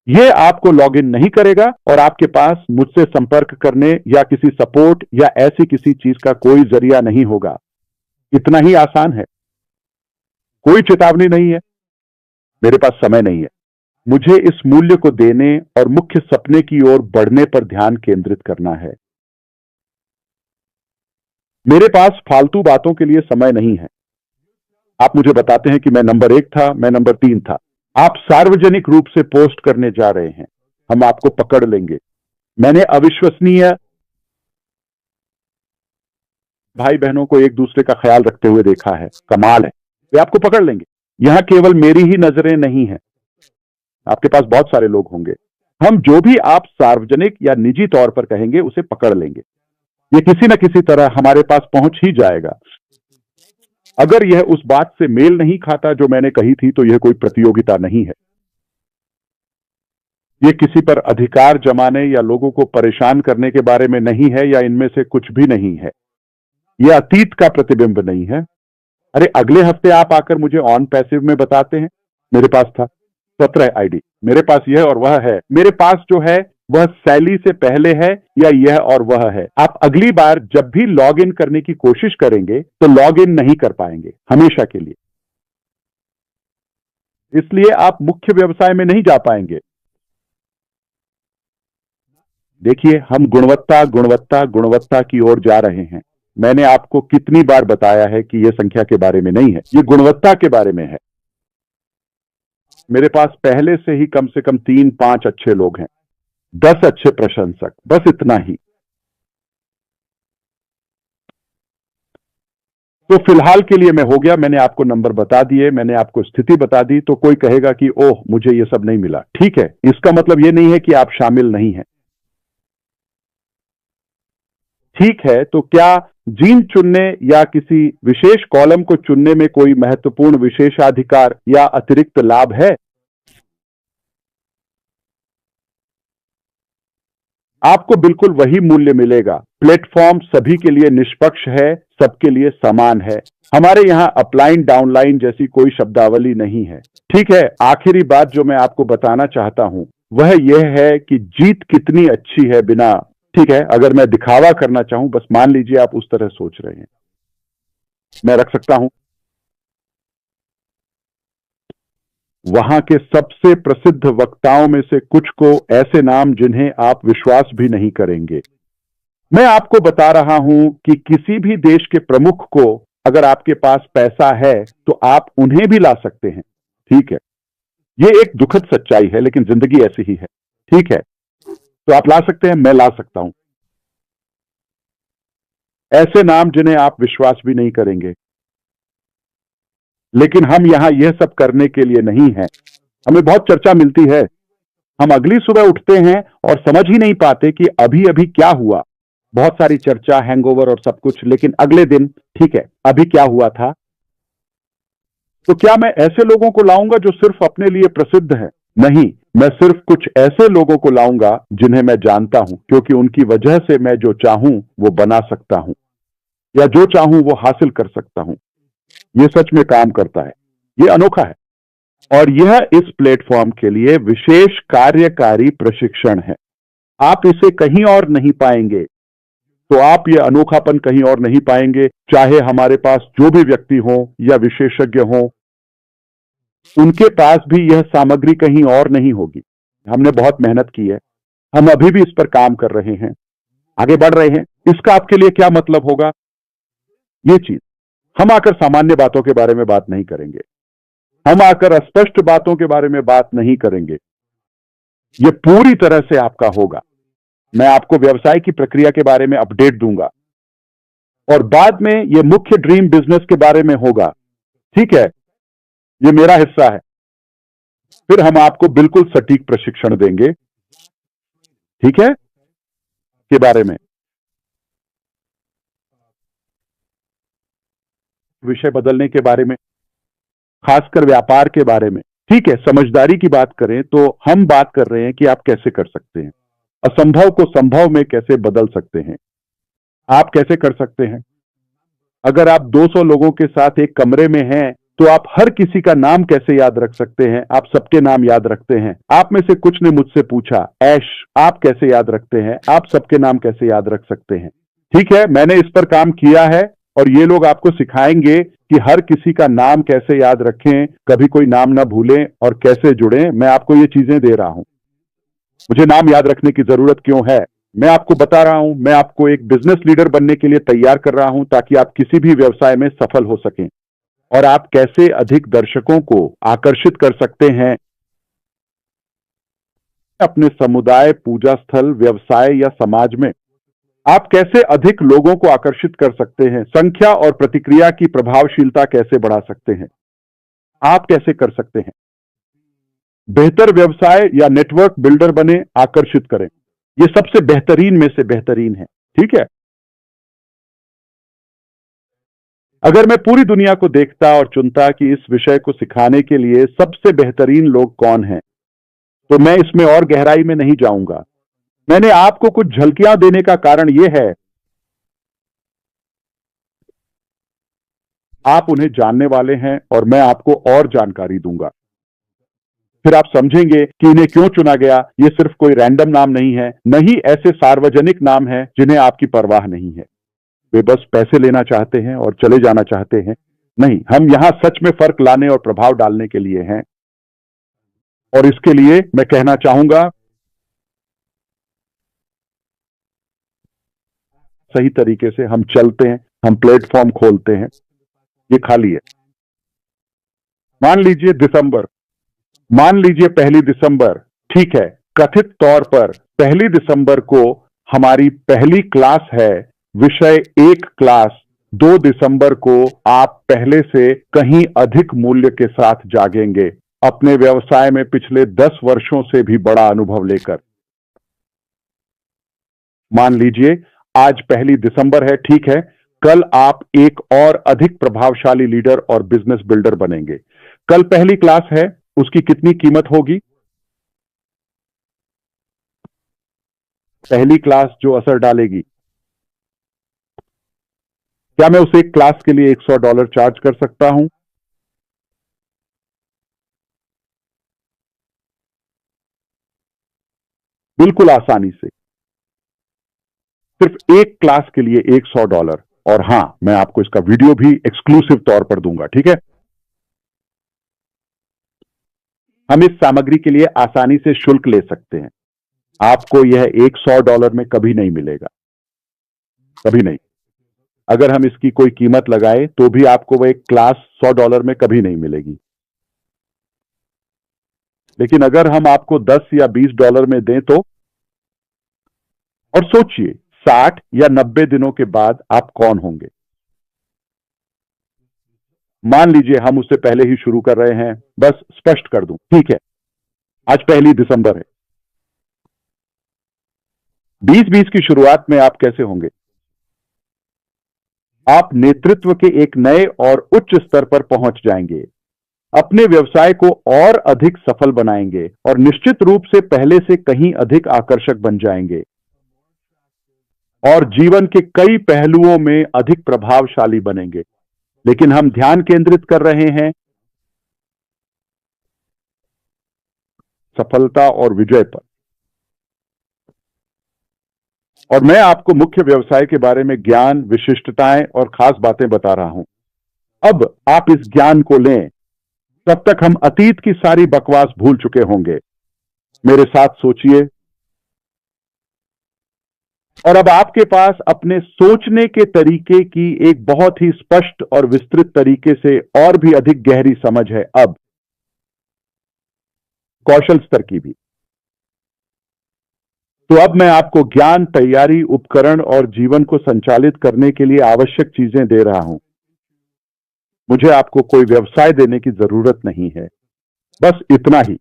यह आपको लॉग इन नहीं करेगा और आपके पास मुझसे संपर्क करने या किसी सपोर्ट या ऐसी किसी चीज का कोई जरिया नहीं होगा। इतना ही आसान है। कोई चेतावनी नहीं है, मेरे पास समय नहीं है। मुझे इस मूल्य को देने और मुख्य सपने की ओर बढ़ने पर ध्यान केंद्रित करना है। मेरे पास फालतू बातों के लिए समय नहीं है। आप मुझे बताते हैं कि मैं नंबर 1 था, मैं नंबर 3 था। आप सार्वजनिक रूप से पोस्ट करने जा रहे हैं, हम आपको पकड़ लेंगे। मैंने अविश्वसनीय भाई बहनों को एक दूसरे का ख्याल रखते हुए देखा है, कमाल है। वे आपको पकड़ लेंगे। यहां केवल मेरी ही नजरें नहीं है, आपके पास बहुत सारे लोग होंगे। हम जो भी आप सार्वजनिक या निजी तौर पर कहेंगे उसे पकड़ लेंगे। ये किसी न किसी तरह हमारे पास पहुंच ही जाएगा। अगर यह उस बात से मेल नहीं खाता जो मैंने कही थी, तो यह कोई प्रतियोगिता नहीं है। यह किसी पर अधिकार जमाने या लोगों को परेशान करने के बारे में नहीं है, या इनमें से कुछ भी नहीं है। यह अतीत का प्रतिबिंब नहीं है। अरे अगले हफ्ते आप आकर मुझे ऑन पैसिव में बताते हैं, मेरे पास था 17 आईडी, मेरे पास यह और वह है, मेरे पास जो है वह सैली से पहले है, या यह और वह है। आप अगली बार जब भी लॉग इन करने की कोशिश करेंगे तो लॉग इन नहीं कर पाएंगे, हमेशा के लिए। इसलिए आप मुख्य व्यवसाय में नहीं जा पाएंगे। देखिए, हम गुणवत्ता गुणवत्ता गुणवत्ता की ओर जा रहे हैं। मैंने आपको कितनी बार बताया है कि यह संख्या के बारे में नहीं है, यह गुणवत्ता के बारे में है। मेरे पास पहले से ही कम से कम 3-5 अच्छे लोग हैं, 10 अच्छे प्रशंसक, बस इतना ही। तो फिलहाल के लिए मैं हो गया, मैंने आपको नंबर बता दिए, मैंने आपको स्थिति बता दी। तो कोई कहेगा कि ओह मुझे ये सब नहीं मिला, ठीक है, इसका मतलब ये नहीं है कि आप शामिल नहीं हैं। ठीक है, तो क्या जीन चुनने या किसी विशेष कॉलम को चुनने में कोई महत्वपूर्ण विशेषाधिकार या अतिरिक्त लाभ है? आपको बिल्कुल वही मूल्य मिलेगा। प्लेटफॉर्म सभी के लिए निष्पक्ष है, सबके लिए समान है। हमारे यहां अपलाइन डाउनलाइन जैसी कोई शब्दावली नहीं है। ठीक है, आखिरी बात जो मैं आपको बताना चाहता हूं वह यह है कि जीत कितनी अच्छी है बिना, ठीक है, अगर मैं दिखावा करना चाहूं, बस मान लीजिए आप उस तरह सोच रहे हैं, मैं रख सकता हूं। वहां के सबसे प्रसिद्ध वक्ताओं में से कुछ को ऐसे नाम जिन्हें आप विश्वास भी नहीं करेंगे। मैं आपको बता रहा हूं कि किसी भी देश के प्रमुख को अगर आपके पास पैसा है तो आप उन्हें भी ला सकते हैं। ठीक है, ये एक दुखद सच्चाई है लेकिन जिंदगी ऐसी ही है। ठीक है, तो आप ला सकते हैं, मैं ला सकता हूं ऐसे नाम जिन्हें आप विश्वास भी नहीं करेंगे। लेकिन हम यहां यह सब करने के लिए नहीं है। हमें बहुत चर्चा मिलती है, हम अगली सुबह उठते हैं और समझ ही नहीं पाते कि अभी अभी क्या हुआ। बहुत सारी चर्चा, हैंगओवर और सब कुछ, लेकिन अगले दिन ठीक है अभी क्या हुआ था। तो क्या मैं ऐसे लोगों को लाऊंगा जो सिर्फ अपने लिए प्रसिद्ध है? नहीं, मैं सिर्फ कुछ ऐसे लोगों को लाऊंगा जिन्हें मैं जानता हूं, क्योंकि उनकी वजह से मैं जो चाहूं वो बना सकता हूं या जो चाहूं वो हासिल कर सकता हूं। ये सच में काम करता है, ये अनोखा है। और यह इस प्लेटफॉर्म के लिए विशेष कार्यकारी प्रशिक्षण है। आप इसे कहीं और नहीं पाएंगे। तो आप ये अनोखापन कहीं और नहीं पाएंगे, चाहे हमारे पास जो भी व्यक्ति हो या विशेषज्ञ हो, उनके पास भी यह सामग्री कहीं और नहीं होगी। हमने बहुत मेहनत की है, हम अभी भी इस पर काम कर रहे हैं, आगे बढ़ रहे हैं। इसका आपके लिए क्या मतलब होगा? ये चीज, हम आकर सामान्य बातों के बारे में बात नहीं करेंगे, हम आकर अस्पष्ट बातों के बारे में बात नहीं करेंगे। ये पूरी तरह से आपका होगा। मैं आपको व्यवसाय की प्रक्रिया के बारे में अपडेट दूंगा और बाद में ये मुख्य ड्रीम बिजनेस के बारे में होगा। ठीक है, ये मेरा हिस्सा है। फिर हम आपको बिल्कुल सटीक प्रशिक्षण देंगे, ठीक है, के बारे में, विषय बदलने के बारे में, खासकर व्यापार के बारे में। ठीक है, समझदारी की बात करें तो हम बात कर रहे हैं कि आप कैसे कर सकते हैं, असंभव को संभव में कैसे बदल सकते हैं। आप कैसे कर सकते हैं? अगर आप 200 लोगों के साथ एक कमरे में हैं तो आप हर किसी का नाम कैसे याद रख सकते हैं? आप सबके नाम याद रखते हैं। आप में से कुछ ने मुझसे पूछा, ऐश आप कैसे याद रखते हैं? आप सबके नाम कैसे याद रख सकते हैं? ठीक है, मैंने इस पर काम किया है और ये लोग आपको सिखाएंगे कि हर किसी का नाम कैसे याद रखें, कभी कोई नाम ना भूलें और कैसे जुड़ें। मैं आपको ये चीजें दे रहा हूं। मुझे नाम याद रखने की जरूरत क्यों है? मैं आपको बता रहा हूं, मैं आपको एक बिजनेस लीडर बनने के लिए तैयार कर रहा हूं ताकि आप किसी भी व्यवसाय में सफल हो सकें। और आप कैसे अधिक दर्शकों को आकर्षित कर सकते हैं अपने समुदाय, पूजा स्थल, व्यवसाय या समाज में। आप कैसे अधिक लोगों को आकर्षित कर सकते हैं, संख्या और प्रतिक्रिया की प्रभावशीलता कैसे बढ़ा सकते हैं, आप कैसे कर सकते हैं। बेहतर व्यवसाय या नेटवर्क बिल्डर बने, आकर्षित करें। ये सबसे बेहतरीन में से बेहतरीन है। ठीक है, अगर मैं पूरी दुनिया को देखता और चुनता कि इस विषय को सिखाने के लिए सबसे बेहतरीन लोग कौन हैं, तो मैं इसमें और गहराई में नहीं जाऊंगा। मैंने आपको कुछ झलकियां देने का कारण यह है, आप उन्हें जानने वाले हैं और मैं आपको और जानकारी दूंगा। फिर आप समझेंगे कि इन्हें क्यों चुना गया। ये सिर्फ कोई रैंडम नाम नहीं है, नहीं ऐसे सार्वजनिक नाम है जिन्हें आपकी परवाह नहीं है। वे बस पैसे लेना चाहते हैं और चले जाना चाहते हैं। नहीं, हम यहां सच में फर्क लाने और प्रभाव डालने के लिए हैं। और इसके लिए मैं कहना चाहूंगा, सही तरीके से हम चलते हैं, हम प्लेटफॉर्म खोलते हैं। ये खाली है। मान लीजिए दिसंबर, मान लीजिए 1 दिसंबर, ठीक है, कथित तौर पर 1 दिसंबर को हमारी पहली क्लास है, विषय 1 क्लास। 2 दिसंबर को आप पहले से कहीं अधिक मूल्य के साथ जागेंगे, अपने व्यवसाय में पिछले 10 वर्षों से भी बड़ा अनुभव लेकर। मान लीजिए आज 1 दिसंबर है, ठीक है, कल आप एक और अधिक प्रभावशाली लीडर और बिजनेस बिल्डर बनेंगे। कल पहली क्लास है, उसकी कितनी कीमत होगी? पहली क्लास जो असर डालेगी, क्या मैं उस एक क्लास के लिए $100 चार्ज कर सकता हूं? बिल्कुल आसानी से, सिर्फ एक क्लास के लिए $100। और हां, मैं आपको इसका वीडियो भी एक्सक्लूसिव तौर पर दूंगा, ठीक है? हम इस सामग्री के लिए आसानी से शुल्क ले सकते हैं। आपको यह $100 में कभी नहीं मिलेगा, कभी नहीं। अगर हम इसकी कोई कीमत लगाए तो भी आपको वह एक क्लास $100 में कभी नहीं मिलेगी। लेकिन अगर हम आपको $10 या $20 में दें तो, और सोचिए 60 या 90 दिनों के बाद आप कौन होंगे? मान लीजिए हम उससे पहले ही शुरू कर रहे हैं, बस स्पष्ट कर दूं, ठीक है, आज 1 दिसंबर है। 2020 की शुरुआत में आप कैसे होंगे? आप नेतृत्व के एक नए और उच्च स्तर पर पहुंच जाएंगे, अपने व्यवसाय को और अधिक सफल बनाएंगे और निश्चित रूप से पहले से कहीं अधिक आकर्षक बन जाएंगे और जीवन के कई पहलुओं में अधिक प्रभावशाली बनेंगे। लेकिन हम ध्यान केंद्रित कर रहे हैं सफलता और विजय पर, और मैं आपको मुख्य व्यवसाय के बारे में ज्ञान, विशिष्टताएं और खास बातें बता रहा हूं। अब आप इस ज्ञान को लें, तब तक हम अतीत की सारी बकवास भूल चुके होंगे। मेरे साथ सोचिए, और अब आपके पास अपने सोचने के तरीके की एक बहुत ही स्पष्ट और विस्तृत तरीके से और भी अधिक गहरी समझ है, अब कौशल स्तर की भी। तो अब मैं आपको ज्ञान, तैयारी, उपकरण और जीवन को संचालित करने के लिए आवश्यक चीजें दे रहा हूं। मुझे आपको कोई व्यवसाय देने की जरूरत नहीं है, बस इतना ही।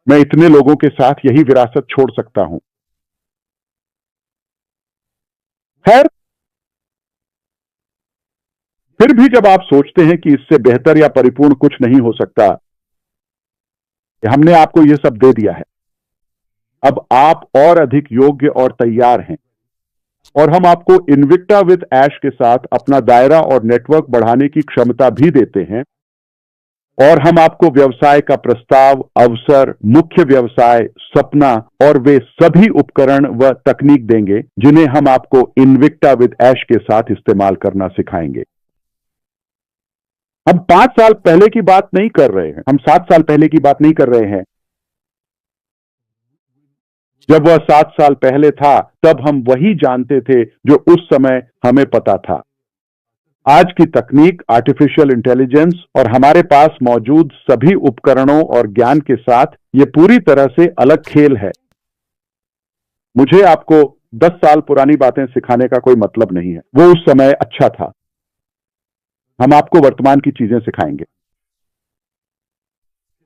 मैं इतने लोगों के साथ यही विरासत छोड़ सकता हूं। खैर, फिर भी जब आप सोचते हैं कि इससे बेहतर या परिपूर्ण कुछ नहीं हो सकता, हमने आपको यह सब दे दिया है। अब आप और अधिक योग्य और तैयार हैं, और हम आपको इन्विक्टा विद ऐश के साथ अपना दायरा और नेटवर्क बढ़ाने की क्षमता भी देते हैं। और हम आपको व्यवसाय का प्रस्ताव, अवसर, मुख्य व्यवसाय, सपना और वे सभी उपकरण व तकनीक देंगे जिन्हें हम आपको इन्विक्टा विद ऐश के साथ इस्तेमाल करना सिखाएंगे। हम 5 साल पहले की बात नहीं कर रहे हैं, हम 7 साल पहले की बात नहीं कर रहे हैं। जब वह 7 साल पहले था, तब हम वही जानते थे जो उस समय हमें पता था। आज की तकनीक, आर्टिफिशियल इंटेलिजेंस और हमारे पास मौजूद सभी उपकरणों और ज्ञान के साथ यह पूरी तरह से अलग खेल है। मुझे आपको 10 साल पुरानी बातें सिखाने का कोई मतलब नहीं है, वो उस समय अच्छा था। हम आपको वर्तमान की चीजें सिखाएंगे।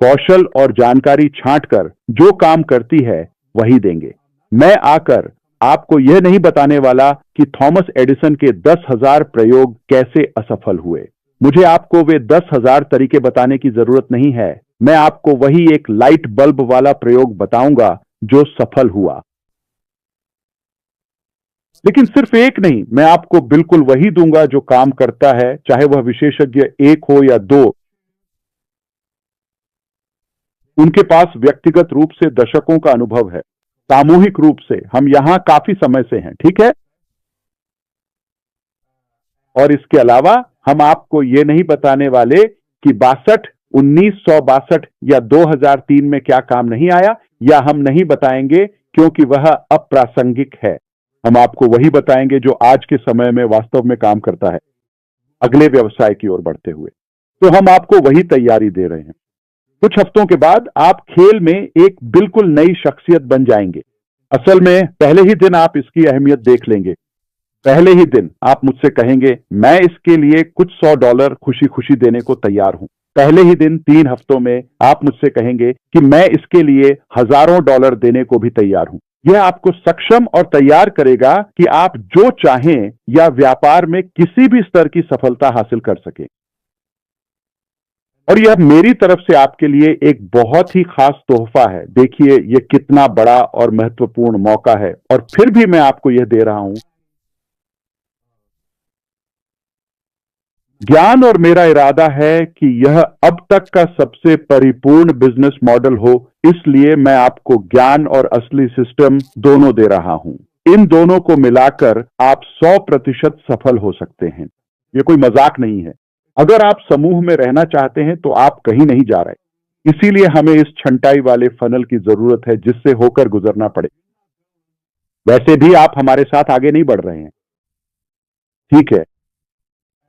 कौशल और जानकारी छांटकर जो काम करती है वही देंगे। मैं आकर आपको यह नहीं बताने वाला कि थॉमस एडिसन के 10,000 प्रयोग कैसे असफल हुए। मुझे आपको वे 10,000 तरीके बताने की जरूरत नहीं है। मैं आपको वही एक लाइट बल्ब वाला प्रयोग बताऊंगा जो सफल हुआ। लेकिन सिर्फ एक नहीं, मैं आपको बिल्कुल वही दूंगा जो काम करता है, चाहे वह विशेषज्ञ एक हो या दो। उनके पास व्यक्तिगत रूप से दशकों का अनुभव है, सामूहिक रूप से हम यहां काफी समय से हैं, ठीक है? और इसके अलावा हम आपको यह नहीं बताने वाले कि 1962 या 2003 में क्या काम नहीं आया, या हम नहीं बताएंगे क्योंकि वह अप्रासंगिक है। हम आपको वही बताएंगे जो आज के समय में वास्तव में काम करता है, अगले व्यवसाय की ओर बढ़ते हुए। तो हम आपको वही तैयारी दे रहे हैं। कुछ हफ्तों के बाद आप खेल में एक बिल्कुल नई शख्सियत बन जाएंगे। असल में पहले ही दिन आप इसकी अहमियत देख लेंगे। पहले ही दिन आप मुझसे कहेंगे, मैं इसके लिए कुछ $100 खुशी खुशी देने को तैयार हूं। पहले ही दिन 3 हफ्तों में आप मुझसे कहेंगे कि मैं इसके लिए हजारों डॉलर देने को भी तैयार हूं। यह आपको सक्षम और तैयार करेगा कि आप जो चाहें या व्यापार में किसी भी स्तर की सफलता हासिल कर सकें। और यह मेरी तरफ से आपके लिए एक बहुत ही खास तोहफा है। देखिए ये कितना बड़ा और महत्वपूर्ण मौका है, और फिर भी मैं आपको यह दे रहा हूं। ज्ञान और मेरा इरादा है कि यह अब तक का सबसे परिपूर्ण बिजनेस मॉडल हो, इसलिए मैं आपको ज्ञान और असली सिस्टम दोनों दे रहा हूं। इन दोनों को मिलाकर आप 100% सफल हो सकते हैं। ये कोई मजाक नहीं है। अगर आप समूह में रहना चाहते हैं तो आप कहीं नहीं जा रहे, इसीलिए हमें इस छंटाई वाले फनल की जरूरत है जिससे होकर गुजरना पड़े। वैसे भी आप हमारे साथ आगे नहीं बढ़ रहे हैं, ठीक है?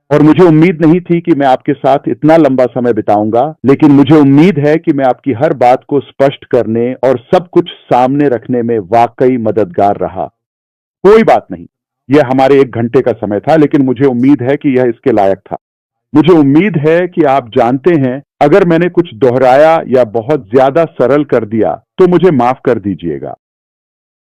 और मुझे उम्मीद नहीं थी कि मैं आपके साथ इतना लंबा समय बिताऊंगा, लेकिन मुझे उम्मीद है कि मैं आपकी हर बात को स्पष्ट करने और सब कुछ सामने रखने में वाकई मददगार रहा। कोई बात नहीं, यह हमारे 1 घंटे का समय था, लेकिन मुझे उम्मीद है कि यह इसके लायक था। मुझे उम्मीद है कि आप जानते हैं, अगर मैंने कुछ दोहराया या बहुत ज्यादा सरल कर दिया तो मुझे माफ कर दीजिएगा,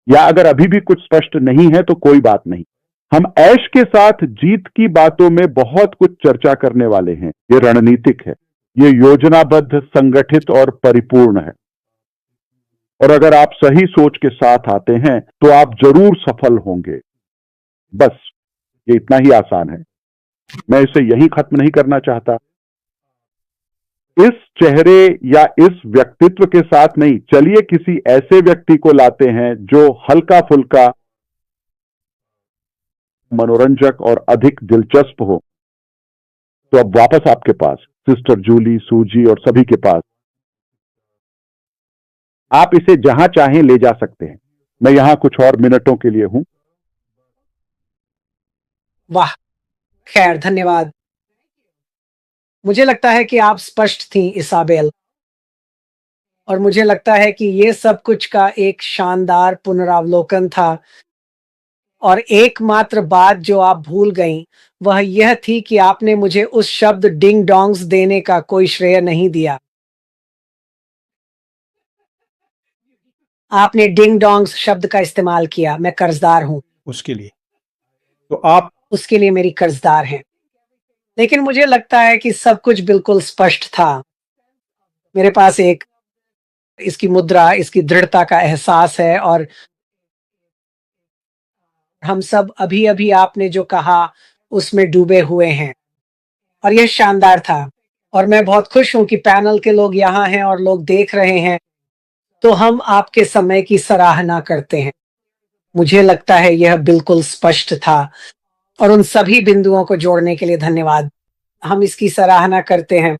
या अगर अभी भी कुछ स्पष्ट नहीं है तो कोई बात नहीं। हम ऐश के साथ जीत की बातों में बहुत कुछ चर्चा करने वाले हैं। ये रणनीतिक है, ये योजनाबद्ध, संगठित और परिपूर्ण है। और अगर आप सही सोच के साथ आते हैं तो आप जरूर सफल होंगे। बस ये इतना ही आसान है। मैं इसे यहीं खत्म नहीं करना चाहता। इस चेहरे या इस व्यक्तित्व के साथ नहीं, चलिए किसी ऐसे व्यक्ति को लाते हैं जो हल्का फुल्का, मनोरंजक और अधिक दिलचस्प हो। तो अब वापस आपके पास, सिस्टर जूली, सूजी और सभी के पास। आप इसे जहां चाहें ले जा सकते हैं। मैं यहां कुछ और मिनटों के लिए हूं। वाह! खैर, धन्यवाद। मुझे लगता है कि आप स्पष्ट थीं, इसाबेल। और मुझे लगता है कि ये सब कुछ का एक शानदार पुनरावलोकन था, और एकमात्र बात जो आप भूल गईं, वह यह थी कि आपने मुझे उस शब्द डिंग-डोंग्स देने का कोई श्रेय नहीं दिया। आपने डिंग-डोंग्स शब्द का इस्तेमाल किया। मैं कर्ज़दार हूँ। उसके लिए तो आप उसके लिए मेरी कर्ज़दार हैं। लेकिन मुझे लगता है कि सब कुछ बिल्कुल स्पष्ट था। मेरे पास इसकी मुद्रा, इसकी दृढ़ता का एहसास है, और हम सब अभी-अभी आपने जो कहा, उसमें डूबे हुए हैं। और यह शानदार था। और मैं बहुत खुश हूँ कि पैनल के लोग यहाँ हैं और लोग देख रहे हैं, तो हम आपके समय की सराहना करते हैं। मुझे लगता है यह बिल्कुल स्पष्ट था, और उन सभी बिंदुओं को जोड़ने के लिए धन्यवाद। हम इसकी सराहना करते हैं।